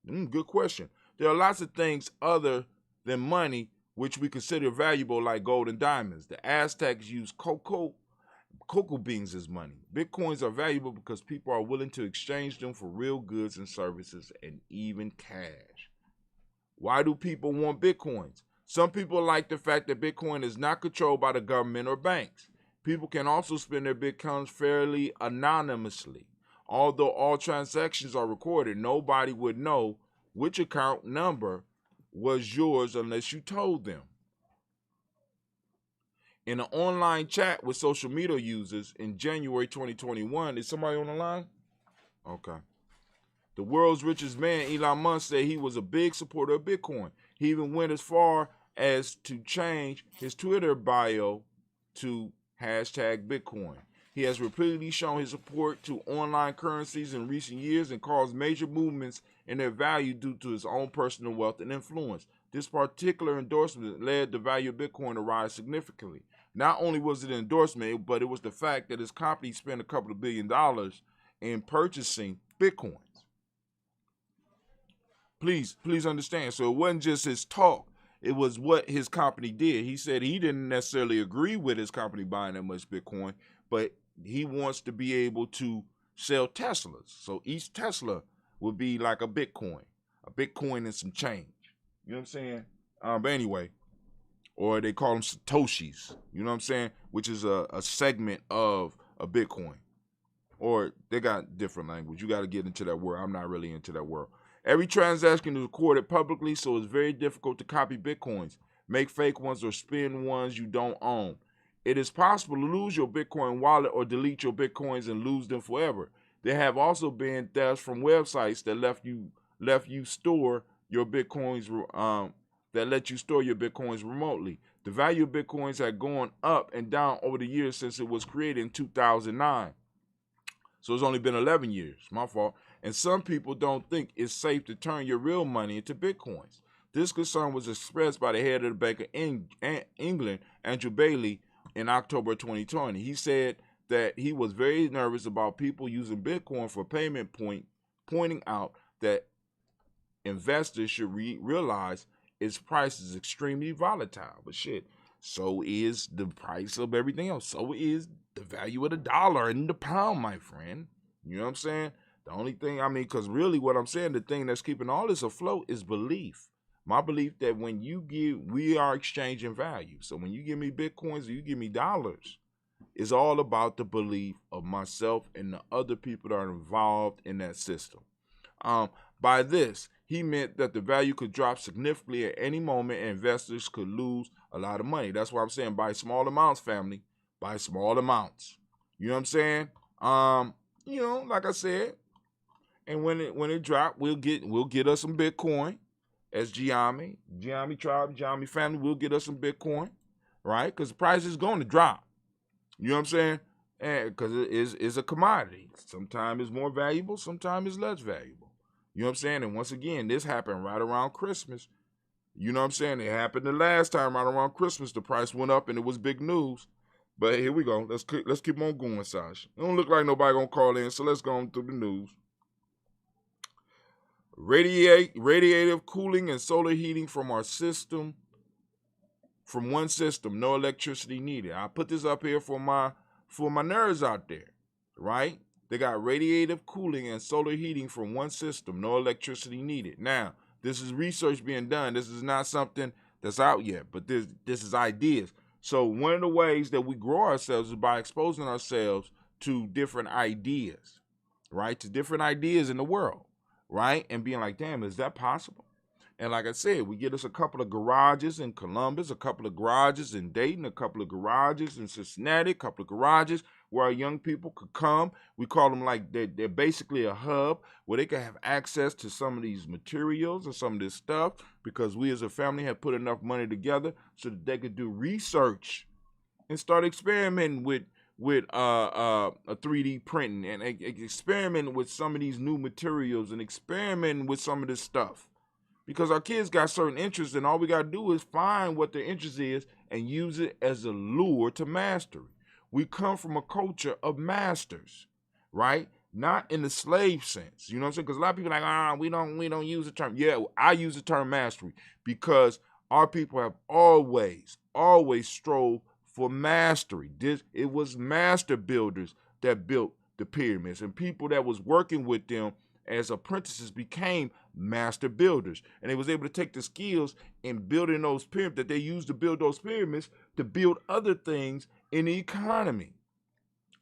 [SPEAKER 11] Good question. There are lots of things other than money which we consider valuable, like gold and diamonds. The Aztecs used cocoa beans as money. Bitcoins are valuable because people are willing to exchange them for real goods and services, and even cash. Why do people want Bitcoins? Some people like the fact that Bitcoin is not controlled by the government or banks. People can also spend their Bitcoins fairly anonymously. Although all transactions are recorded, nobody would know which account number was yours unless you told them. In an online chat with social media users in January 2021, is somebody on the line? Okay. The world's richest man, Elon Musk, said he was a big supporter of Bitcoin. He even went as far as to change his Twitter bio to #Bitcoin. He has repeatedly shown his support to online currencies in recent years and caused major movements in their value due to his own personal wealth and influence. This particular endorsement led the value of Bitcoin to rise significantly. Not only was it an endorsement, but it was the fact that his company spent a couple of $1 billion in purchasing Bitcoins. Please understand. So it wasn't just his talk. It was what his company did. He said he didn't necessarily agree with his company buying that much Bitcoin, but he wants to be able to sell Teslas. So each Tesla would be like a Bitcoin and some change. You know what I'm saying? But anyway, or they call them Satoshis, you know what I'm saying? Which is a segment of a Bitcoin. Or they got different language. You got to get into that world. I'm not really into that world. Every transaction is recorded publicly, so it's very difficult to copy Bitcoins, make fake ones, or spend ones you don't own. It is possible to lose your Bitcoin wallet or delete your Bitcoins and lose them forever. There have also been thefts from websites that let you store your Bitcoins remotely. The value of Bitcoins had gone up and down over the years since it was created in 2009. So it's only been 11 years. My fault. And some people don't think it's safe to turn your real money into Bitcoins. This concern was expressed by the head of the Bank of England, Andrew Bailey, in October 2020. He said that he was very nervous about people using Bitcoin for payment, pointing out that investors should realize its price is extremely volatile. But shit, so is the price of everything else. So is the value of the dollar and the pound, my friend. You know what I'm saying? The only thing, I mean, because really what I'm saying, the thing that's keeping all this afloat is belief. My belief that when you give, we are exchanging value. So when you give me Bitcoins or you give me dollars, it's all about the belief of myself and the other people that are involved in that system. By this, he meant that the value could drop significantly at any moment and investors could lose a lot of money. That's why I'm saying buy small amounts, family. Buy small amounts. You know what I'm saying? Like I said, and when it drop, we'll get us some Bitcoin. As Giami tribe, Giami family, we'll get us some Bitcoin, right? Because the price is going to drop. You know what I'm saying? And because it is a commodity. Sometimes it's more valuable, sometimes it's less valuable. You know what I'm saying? And once again, this happened right around Christmas. You know what I'm saying? It happened the last time right around Christmas. The price went up and it was big news. But here we go. Let's keep on going, Sasha. It don't look like nobody gonna call in, so let's go on through the news. Radiative cooling and solar heating from one system, no electricity needed. I put this up here for my nerds out there, right? They got radiative cooling and solar heating from one system, no electricity needed. Now, this is research being done. This is not something that's out yet, but this is ideas. So one of the ways that we grow ourselves is by exposing ourselves to different ideas, right? To different ideas in the world. Right? And being like, damn, is that possible? And like I said, we get us a couple of garages in Columbus, a couple of garages in Dayton, a couple of garages in Cincinnati, a couple of garages where our young people could come. We call them like they're basically a hub where they can have access to some of these materials and some of this stuff because we as a family have put enough money together so that they could do research and start experimenting with a 3D printing and experimenting with some of these new materials and experimenting with some of this stuff. Because our kids got certain interests and all we got to do is find what their interest is and use it as a lure to mastery. We come from a culture of masters, right? Not in the slave sense. You know what I'm saying? Because a lot of people are like, we don't use the term. Yeah, I use the term mastery because our people have always strove for mastery. It was master builders that built the pyramids, and people that was working with them as apprentices became master builders, and they was able to take the skills in building those pyramids that they used to build those pyramids to build other things in the economy.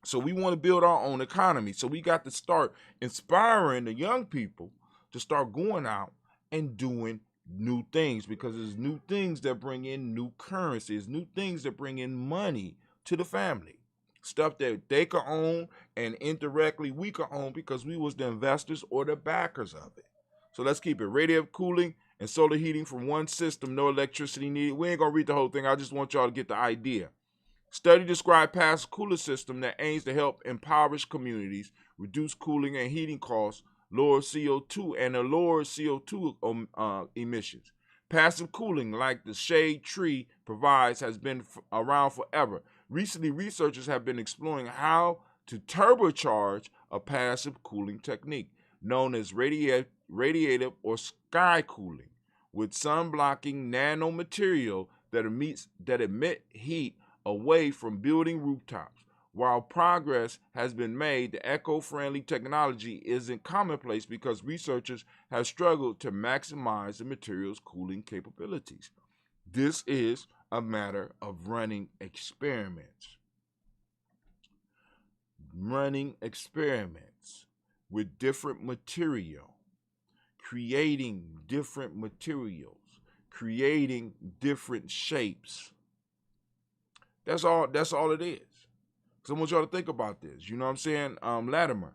[SPEAKER 11] So we want to build our own economy. So we got to start inspiring the young people to start going out and doing new things, because it's new things that bring in new currencies, new things that bring in money to the family, stuff that they could own and indirectly we could own because we was the investors or the backers of it. So let's keep it. Radiative cooling and solar heating from one system, no electricity needed. We ain't gonna read the whole thing. I just want y'all to get the idea. Study described past cooler system that aims to help impoverished communities reduce cooling and heating costs, lower CO2 and lower CO2 emissions. Passive cooling, like the shade tree provides, has been around forever. Recently, researchers have been exploring how to turbocharge a passive cooling technique known as radiative or sky cooling, with sun-blocking nanomaterial that emit heat away from building rooftops. While progress has been made, the eco-friendly technology isn't commonplace because researchers have struggled to maximize the material's cooling capabilities. This is a matter of running experiments with different material, creating different materials, creating different shapes. That's all it is. So I want y'all to think about this. You know what I'm saying? Latimer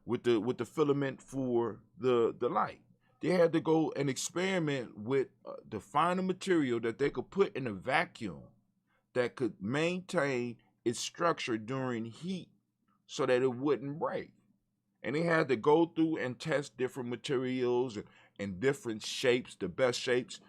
[SPEAKER 11] with the filament for the light. They had to go and experiment with to find a material that they could put in a vacuum that could maintain its structure during heat so that it wouldn't break. And they had to go through and test different materials and different shapes, the best shapes.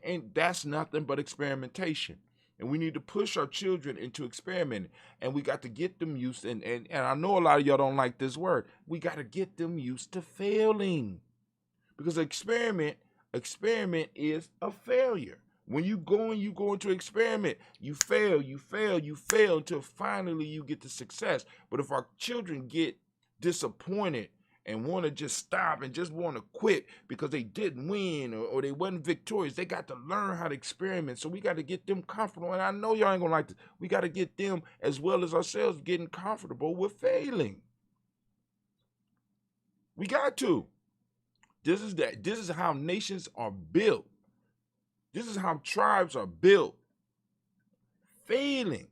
[SPEAKER 11] And that's nothing but experimentation. And we need to push our children into experimenting. And we got to get them used, and I know a lot of y'all don't like this word, we got to get them used to failing. Because experiment is a failure. When you go into experiment, you fail until finally you get to success. But if our children get disappointed and want to just stop and just want to quit because they didn't win or they wasn't victorious. They got to learn how to experiment. So we got to get them comfortable. And I know y'all ain't going to like this. We got to get them as well as ourselves getting comfortable with failing. We got to. This is how nations are built. This is how tribes are built. Failing.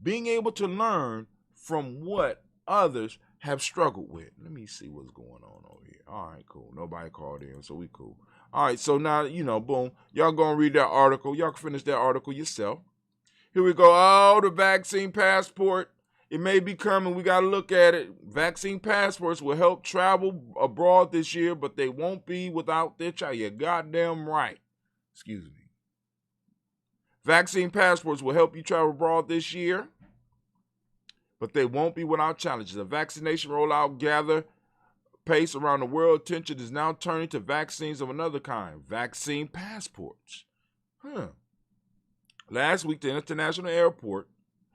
[SPEAKER 11] Being able to learn from what others have struggled with. Let me see what's going on over here. All right, cool. Nobody called in, so we cool. All right, so now, boom. Y'all gonna read that article. Y'all can finish that article yourself. Here we go. Oh, the vaccine passport. It may be coming. We got to look at it. Vaccine passports will help travel abroad this year, but they won't be without their child. You're goddamn right. Excuse me. Vaccine passports will help you travel abroad this year, but they won't be without challenges. A vaccination rollout gather pace around the world. Attention is now turning to vaccines of another kind, vaccine passports. Last week, the International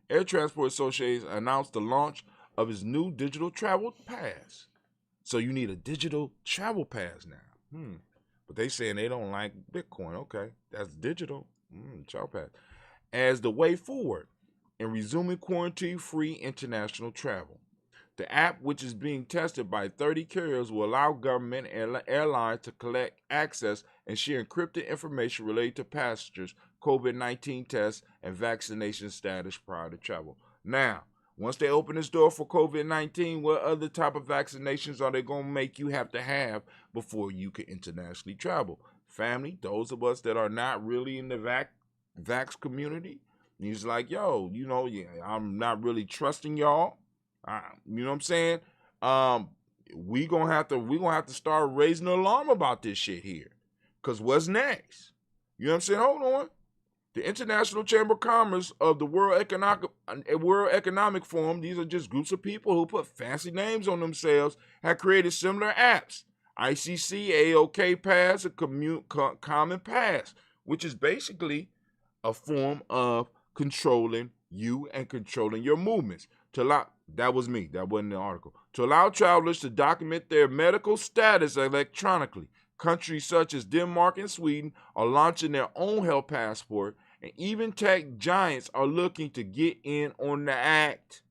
[SPEAKER 11] Air Transport Association announced the launch of its new digital travel pass. So you need a digital travel pass now. But they saying they don't like Bitcoin. Okay, that's digital. Travel pass. As the way forward in resuming quarantine-free international travel. The app, which is being tested by 30 carriers, will allow government and airlines to collect, access, and share encrypted information related to passengers' COVID-19 tests and vaccination status prior to travel. Now, once they open this door for COVID-19, what other type of vaccinations are they going to make you have to have before you can internationally travel? Family, those of us that are not really in the vax community, he's like, yo, I'm not really trusting y'all. You know what I'm saying? We gonna have to start raising the alarm about this shit here. Cause what's next? You know what I'm saying? Hold on. The International Chamber of Commerce of the World Economic Forum, these are just groups of people who put fancy names on themselves, have created similar apps. ICC, AOK Pass, a Common Pass, which is basically a form of controlling you and controlling your movements. That was me. That wasn't the article. To allow travelers to document their medical status electronically. Countries such as Denmark and Sweden are launching their own health passport, and even tech giants are looking to get in on the act.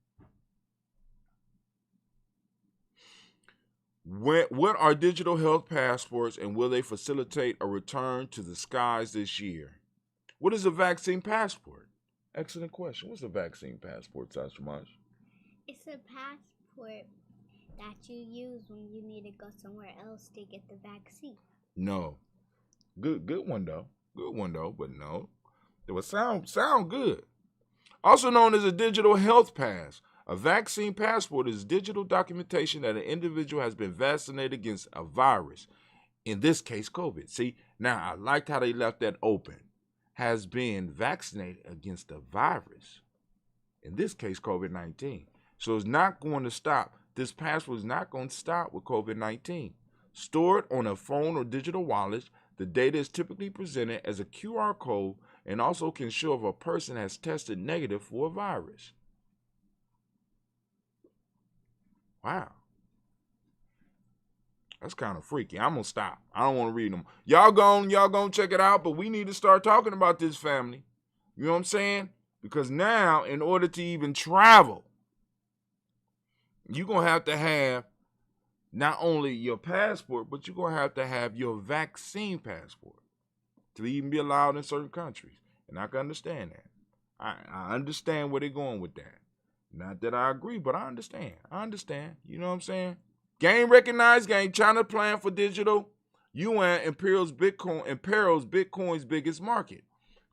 [SPEAKER 11] What are digital health passports, and will they facilitate a return to the skies this year? What is a vaccine passport? Excellent question. What's a vaccine passport, Sashamaj?
[SPEAKER 6] It's a passport that you use when you need to go somewhere else to get the vaccine.
[SPEAKER 11] No. Good one though. Good one though, but no. It would sound good. Also known as a digital health pass. A vaccine passport is digital documentation that an individual has been vaccinated against a virus. In this case, COVID. See, now I liked how they left that open. Has been vaccinated against a virus. In this case, COVID-19. So it's not going to stop. This passport is not going to stop with COVID-19. Stored on a phone or digital wallet, the data is typically presented as a QR code and also can show if a person has tested negative for a virus. Wow. That's kind of freaky. I'm going to stop. I don't want to read them. Y'all gonna check it out, but we need to start talking about this, family. You know what I'm saying? Because now, in order to even travel, you're going to have not only your passport, but you're going to have your vaccine passport to even be allowed in certain countries. And I can understand that. I understand where they're going with that. Not that I agree, but I understand. You know what I'm saying? Game recognized game. China plan for digital yuan imperils Bitcoin's biggest market.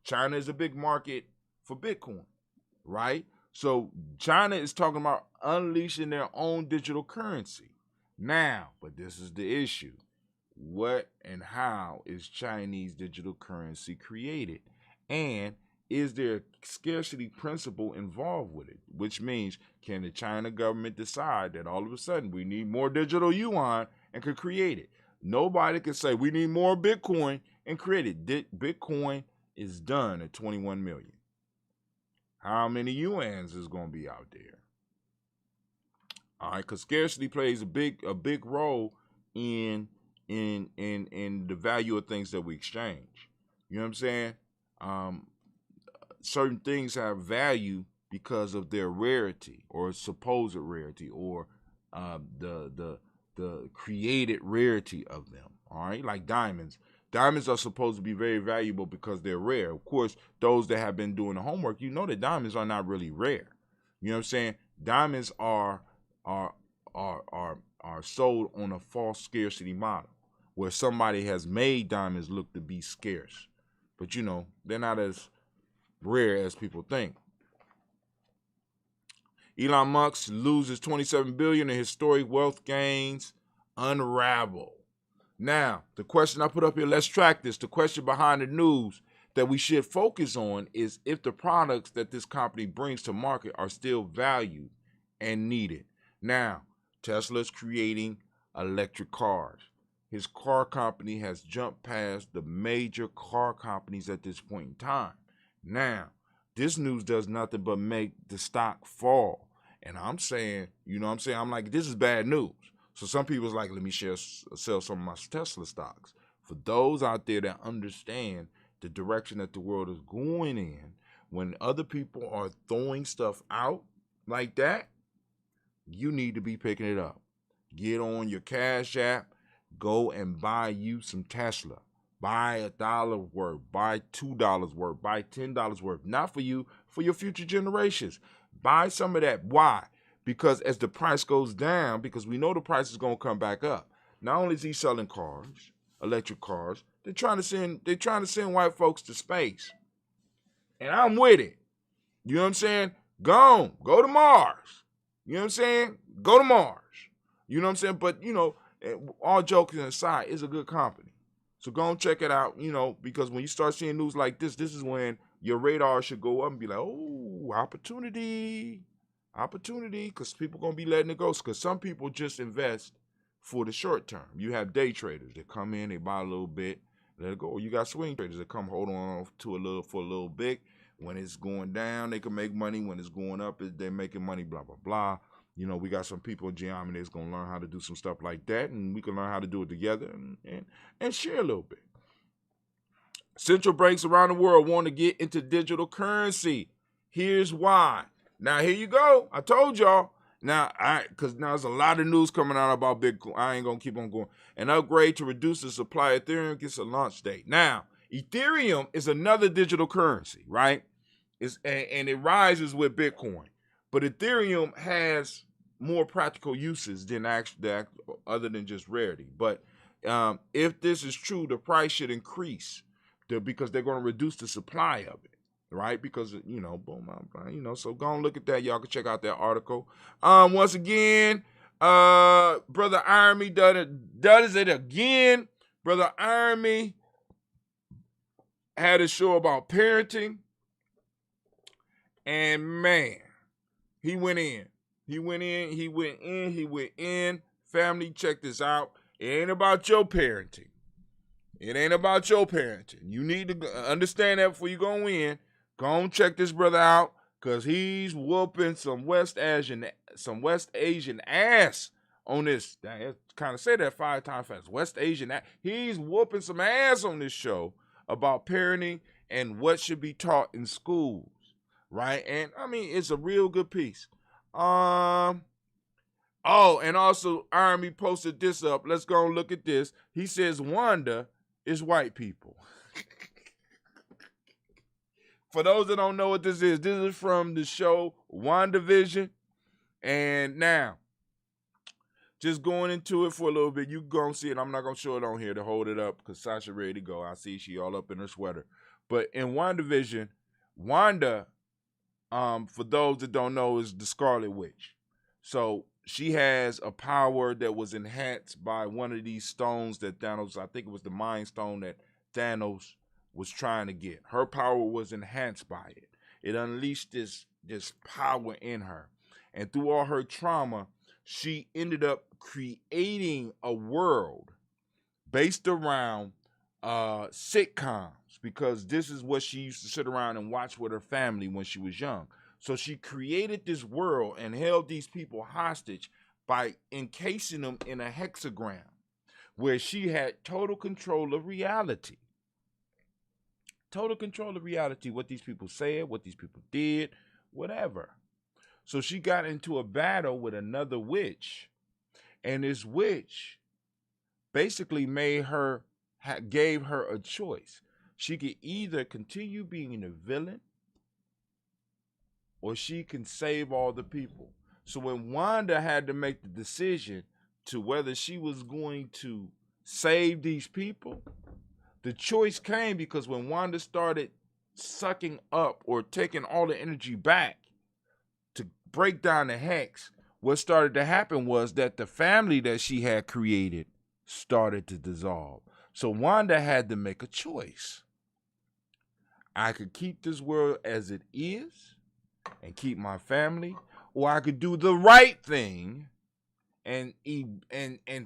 [SPEAKER 11] China is a big market for Bitcoin, right? So China is talking about unleashing their own digital currency. Now, but this is the issue. What and how is Chinese digital currency created? And is there a scarcity principle involved with it? Which means, can the China government decide that all of a sudden we need more digital yuan and could create it? Nobody can say we need more Bitcoin and create it. Bitcoin is done at 21 million. How many yuans is going to be out there? All right, because scarcity plays a big role in the value of things that we exchange. You know what I'm saying? Certain things have value because of their rarity or supposed rarity or the created rarity of them. All right, like diamonds. Diamonds are supposed to be very valuable because they're rare. Of course, those that have been doing the homework, you know that diamonds are not really rare. You know what I'm saying? Diamonds are sold on a false scarcity model where somebody has made diamonds look to be scarce. But you know, they're not as rare as people think. Elon Musk loses $27 billion in historic wealth gains unravel. Now, the question I put up here, let's track this. The question behind the news that we should focus on is if the products that this company brings to market are still valued and needed. Now, Tesla's creating electric cars. His car company has jumped past the major car companies at this point in time. Now, this news does nothing but make the stock fall. And I'm saying, you know what I'm saying? I'm like, this is bad news. So some people's like, let me sell some of my Tesla stocks. For those out there that understand the direction that the world is going in, when other people are throwing stuff out like that, you need to be picking it up. Get on your Cash App, go and buy you some Tesla. Buy $1 worth, buy $2 worth, buy $10 worth. Not for you, for your future generations. Buy some of that. Why? Because as the price goes down, because we know the price is going to come back up. Not only is he selling cars, electric cars, they're trying to send white folks to space. And I'm with it. You know what I'm saying? Go to Mars. You know what I'm saying? Go to Mars. You know what I'm saying? But, you know, all joking aside, it's a good company. So go and check it out, you know, because when you start seeing news like this is when your radar should go up and be like, oh, opportunity, because people going to be letting it go. Because some people just invest for the short term. You have day traders that come in, they buy a little bit, let it go. Or you got swing traders that come hold on to for a little bit. When it's going down, they can make money. When it's going up, they're making money, blah, blah, blah. You know, we got some people in Geometry that's going to learn how to do some stuff like that, and we can learn how to do it together and share a little bit. Central banks around the world want to get into digital currency. Here's why. Now, here you go. I told y'all. Now, because now there's a lot of news coming out about Bitcoin. I ain't going to keep on going. An upgrade to reduce the supply of Ethereum gets a launch date. Now, Ethereum is another digital currency, right? And it rises with Bitcoin. But Ethereum has more practical uses than other than just rarity. But if this is true, the price should increase because they're going to reduce the supply of it, right? Because, you know, boom, you know, so go and look at that. Y'all can check out that article. Once again, Brother Irony does it again. Brother Irony had a show about parenting. And, man, he went in. Family, check this out. It ain't about your parenting. You need to understand that before you go in. Go and check this brother out, because he's whooping some West Asian ass on this. I kind of say that 5 times fast. West Asian ass. He's whooping some ass on this show about parenting and what should be taught in schools. Right? And I mean, it's a real good piece. Oh, and also Army posted this up. Let's go and look at this. He says Wanda is white people. For those that don't know what this is from the show WandaVision. And now, just going into it for a little bit, you go and see it. I'm not going to show it on here to hold it up because Sasha ready to go. I see she all up in her sweater. But in WandaVision, Wanda, for those that don't know, is the Scarlet Witch. So she has a power that was enhanced by one of these stones that Thanos, I think it was the Mind Stone that Thanos was trying to get. Her power was enhanced by it. It unleashed this power in her. And through all her trauma, she ended up creating a world based around sitcoms, because this is what she used to sit around and watch with her family when she was young. So she created this world and held these people hostage by encasing them in a hexagram where she had total control of reality. Total control of reality, what these people said, what these people did, whatever. So she got into a battle with another witch, and this witch basically gave her a choice. She could either continue being a villain or she can save all the people. So when Wanda had to make the decision to whether she was going to save these people, the choice came because when Wanda started sucking up or taking all the energy back to break down the hex, what started to happen was that the family that she had created started to dissolve. So Wanda had to make a choice. I could keep this world as it is and keep my family, or I could do the right thing and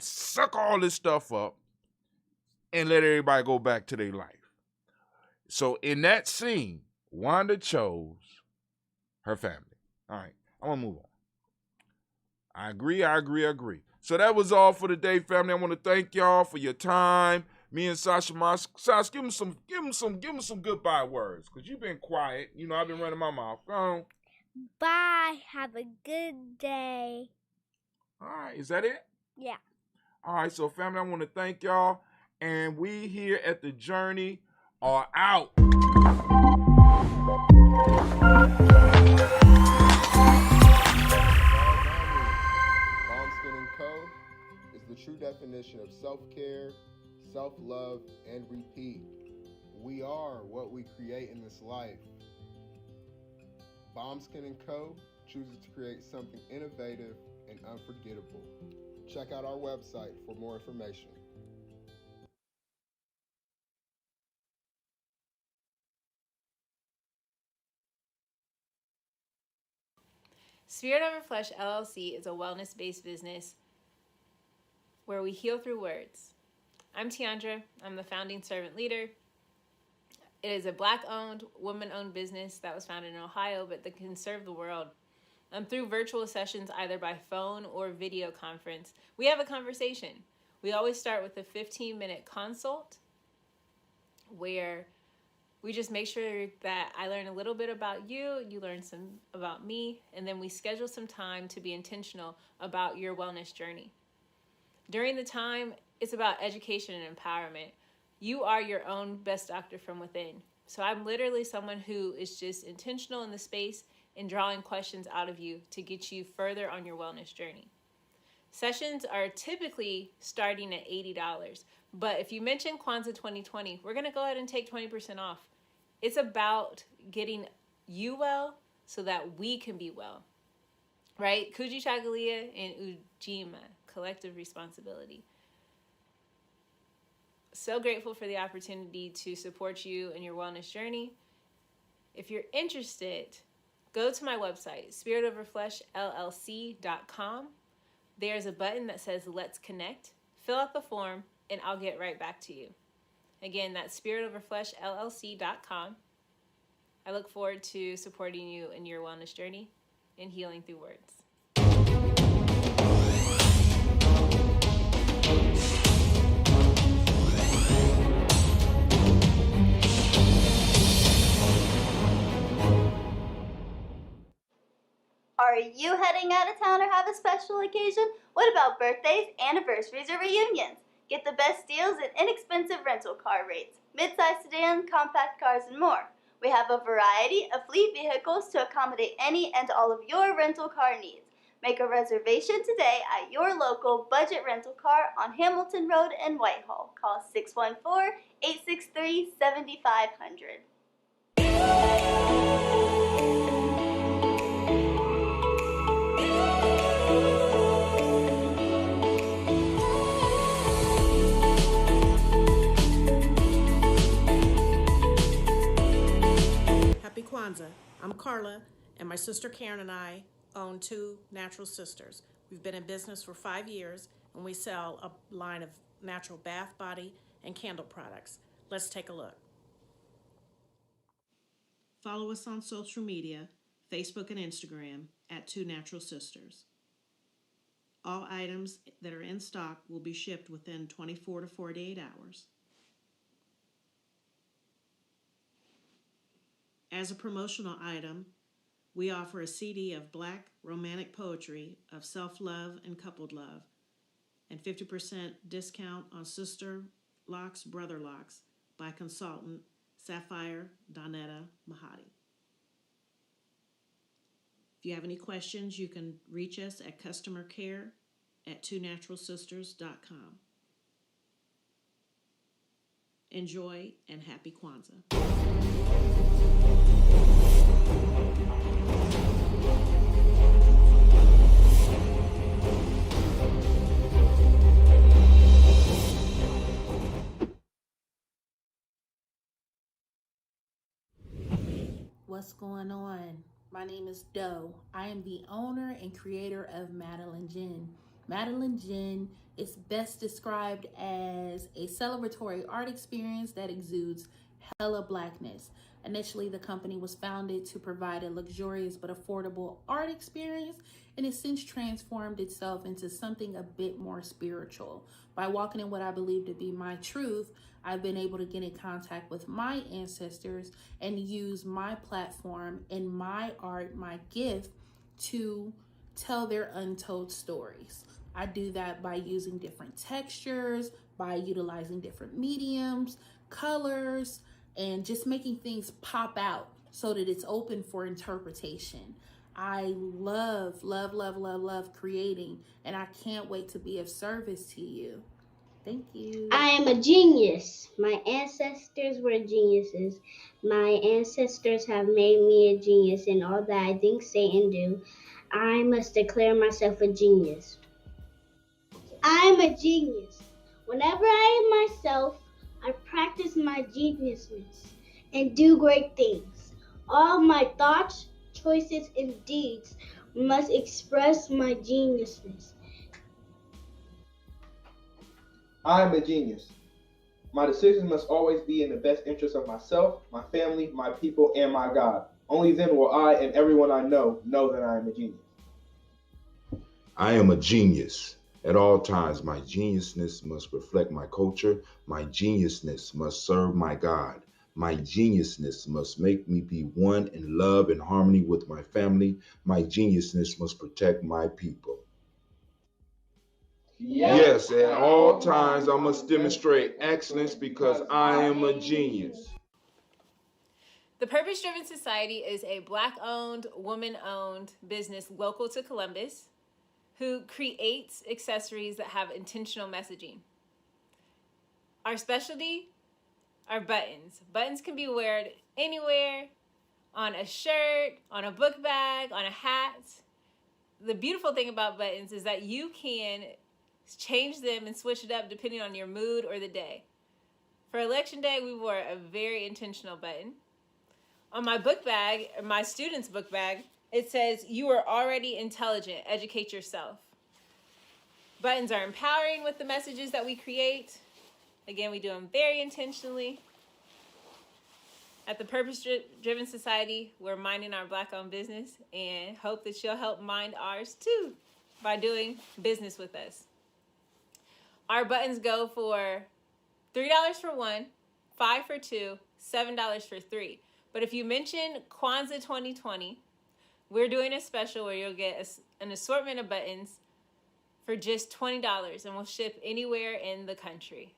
[SPEAKER 11] suck all this stuff up and let everybody go back to their life. So in that scene, Wanda chose her family. All right, I'm gonna move on. I agree. So that was all for today, family. I want to thank y'all for your time. Me and Sasha Moss. Sasha, give him some goodbye words, because you've been quiet. You know, I've been running my mouth. Go on.
[SPEAKER 17] Bye. Have a good day.
[SPEAKER 11] All right, is that it?
[SPEAKER 17] Yeah.
[SPEAKER 11] All right, so family, I want to thank y'all. And we here at The Journey are out.
[SPEAKER 1] Toastin & Co. is the true definition of self-care, self-love, and repeat. We are what we create in this life. Bombskin & Co. chooses to create something innovative and unforgettable. Check out our website for more information.
[SPEAKER 2] Spirit Over Flesh LLC is a wellness-based business where we heal through words. I'm Tiandra. I'm the founding servant leader. It is a Black-owned, woman-owned business that was founded in Ohio, but that can serve the world. Through virtual sessions, either by phone or video conference, we have a conversation. We always start with a 15-minute consult where we just make sure that I learn a little bit about you, you learn some about me, and then we schedule some time to be intentional about your wellness journey. During the time, it's about education and empowerment. You are your own best doctor from within. So I'm literally someone who is just intentional in the space and drawing questions out of you to get you further on your wellness journey. Sessions are typically starting at $80, but if you mention Kwanzaa 2020, we're going to go ahead and take 20% off. It's about getting you well so that we can be well, right? Kuji Chagalia and Ujima, collective responsibility. So grateful for the opportunity to support you in your wellness journey. If you're interested, go to my website, spiritoverfleshllc.com. There's a button that says Let's Connect. Fill out the form, and I'll get right back to you. Again, that's spiritoverfleshllc.com. I look forward to supporting you in your wellness journey and healing through words.
[SPEAKER 3] Are you heading out of town or have a special occasion? What about birthdays, anniversaries, or reunions? Get the best deals and inexpensive rental car rates, midsize sedan, compact cars, and more. We have a variety of fleet vehicles to accommodate any and all of your rental car needs. Make a reservation today at your local budget rental car on Hamilton Road in Whitehall. Call 614-863-7500.
[SPEAKER 4] Happy Kwanzaa. I'm Carla, and my sister Karen and I own Two Natural Sisters. We've been in business for 5 years, and we sell a line of natural bath, body, and candle products. Let's take a look. Follow us on social media, Facebook and Instagram, at Two Natural Sisters. All items that are in stock will be shipped within 24 to 48 hours. As a promotional item, we offer a CD of Black romantic poetry of self-love and coupled love, and 50% discount on Sister Locks, Brother Locks by consultant Sapphire Donetta Mahadi. If you have any questions, you can reach us at customercare@twonaturalsisters.com. Enjoy and happy Kwanzaa.
[SPEAKER 5] What's going on? My name is Doe. I am the owner and creator of Madeline Gin. Madeline Gin is best described as a celebratory art experience that exudes hella blackness. Initially, the company was founded to provide a luxurious but affordable art experience, and has since transformed itself into something a bit more spiritual. By walking in what I believe to be my truth, I've been able to get in contact with my ancestors and use my platform and my art, my gift, to tell their untold stories. I do that by using different textures, by utilizing different mediums, colors, and just making things pop out so that it's open for interpretation. I love creating, and I can't wait to be of service to you. Thank you.
[SPEAKER 6] I am a genius. My ancestors were geniuses. My ancestors have made me a genius in all that I think, say, and do. I must declare myself a genius. I am a genius. Whenever I am myself, I practice my geniusness and do great things. All my thoughts, choices, and deeds must express my geniusness.
[SPEAKER 7] I am a genius. My decisions must always be in the best interest of myself, my family, my people, and my God. Only then will I and everyone I know that I am a genius.
[SPEAKER 8] I am a genius. At all times, my geniusness must reflect my culture. My geniusness must serve my God. My geniusness must make me be one in love and harmony with my family. My geniusness must protect my people. Yes, at all times, I must demonstrate excellence because I am a genius.
[SPEAKER 2] The Purpose Driven Society is a Black-owned, woman-owned business local to Columbus who creates accessories that have intentional messaging. Our specialty are buttons. Buttons can be worn anywhere, on a shirt, on a book bag, on a hat. The beautiful thing about buttons is that you can change them and switch it up depending on your mood or the day. For Election Day, we wore a very intentional button. On my book bag, my student's book bag, it says, "You are already intelligent, educate yourself." Buttons are empowering with the messages that we create. Again, we do them very intentionally. At the Purpose Driven Society, we're minding our Black-owned business and hope that you'll help mind ours too by doing business with us. Our buttons go for $3 for one, $5 for two, $7 for three. But if you mention Kwanzaa 2020, we're doing a special where you'll get an assortment of buttons for just $20, and we'll ship anywhere in the country.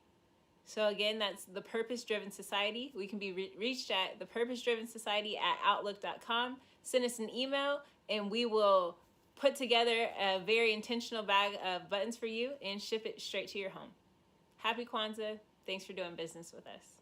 [SPEAKER 2] So again, that's the Purpose Driven Society. We can be reached at thepurposedrivensociety@outlook.com. Send us an email, and we will put together a very intentional bag of buttons for you and ship it straight to your home. Happy Kwanzaa. Thanks for doing business with us.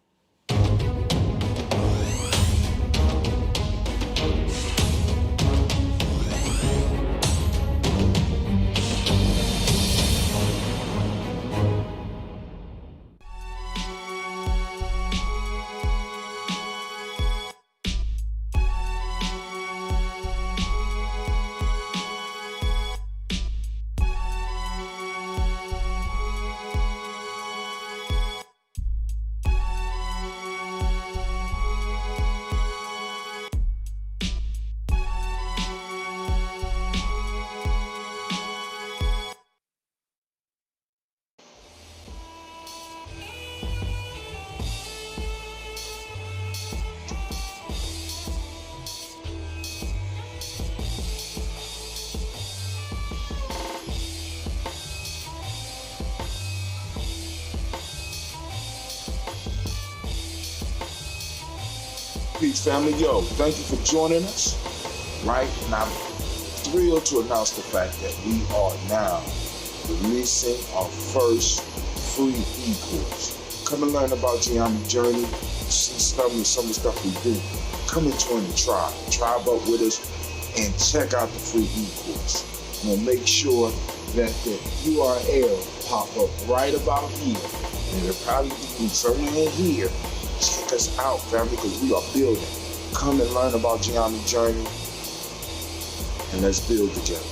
[SPEAKER 8] Peace, family. Yo, thank you for joining us. Right? And I'm thrilled to announce the fact that we are now releasing our first free e-course. Come and learn about Geometry Journey. See some of the stuff we do. Come and join the tribe. Tribe up with us and check out the free e-course. We'll make sure that the URL pop up right about here. And it'll probably be somewhere in here. Check us out, family, because we are building. Come and learn about Geometry Journey, and let's build together.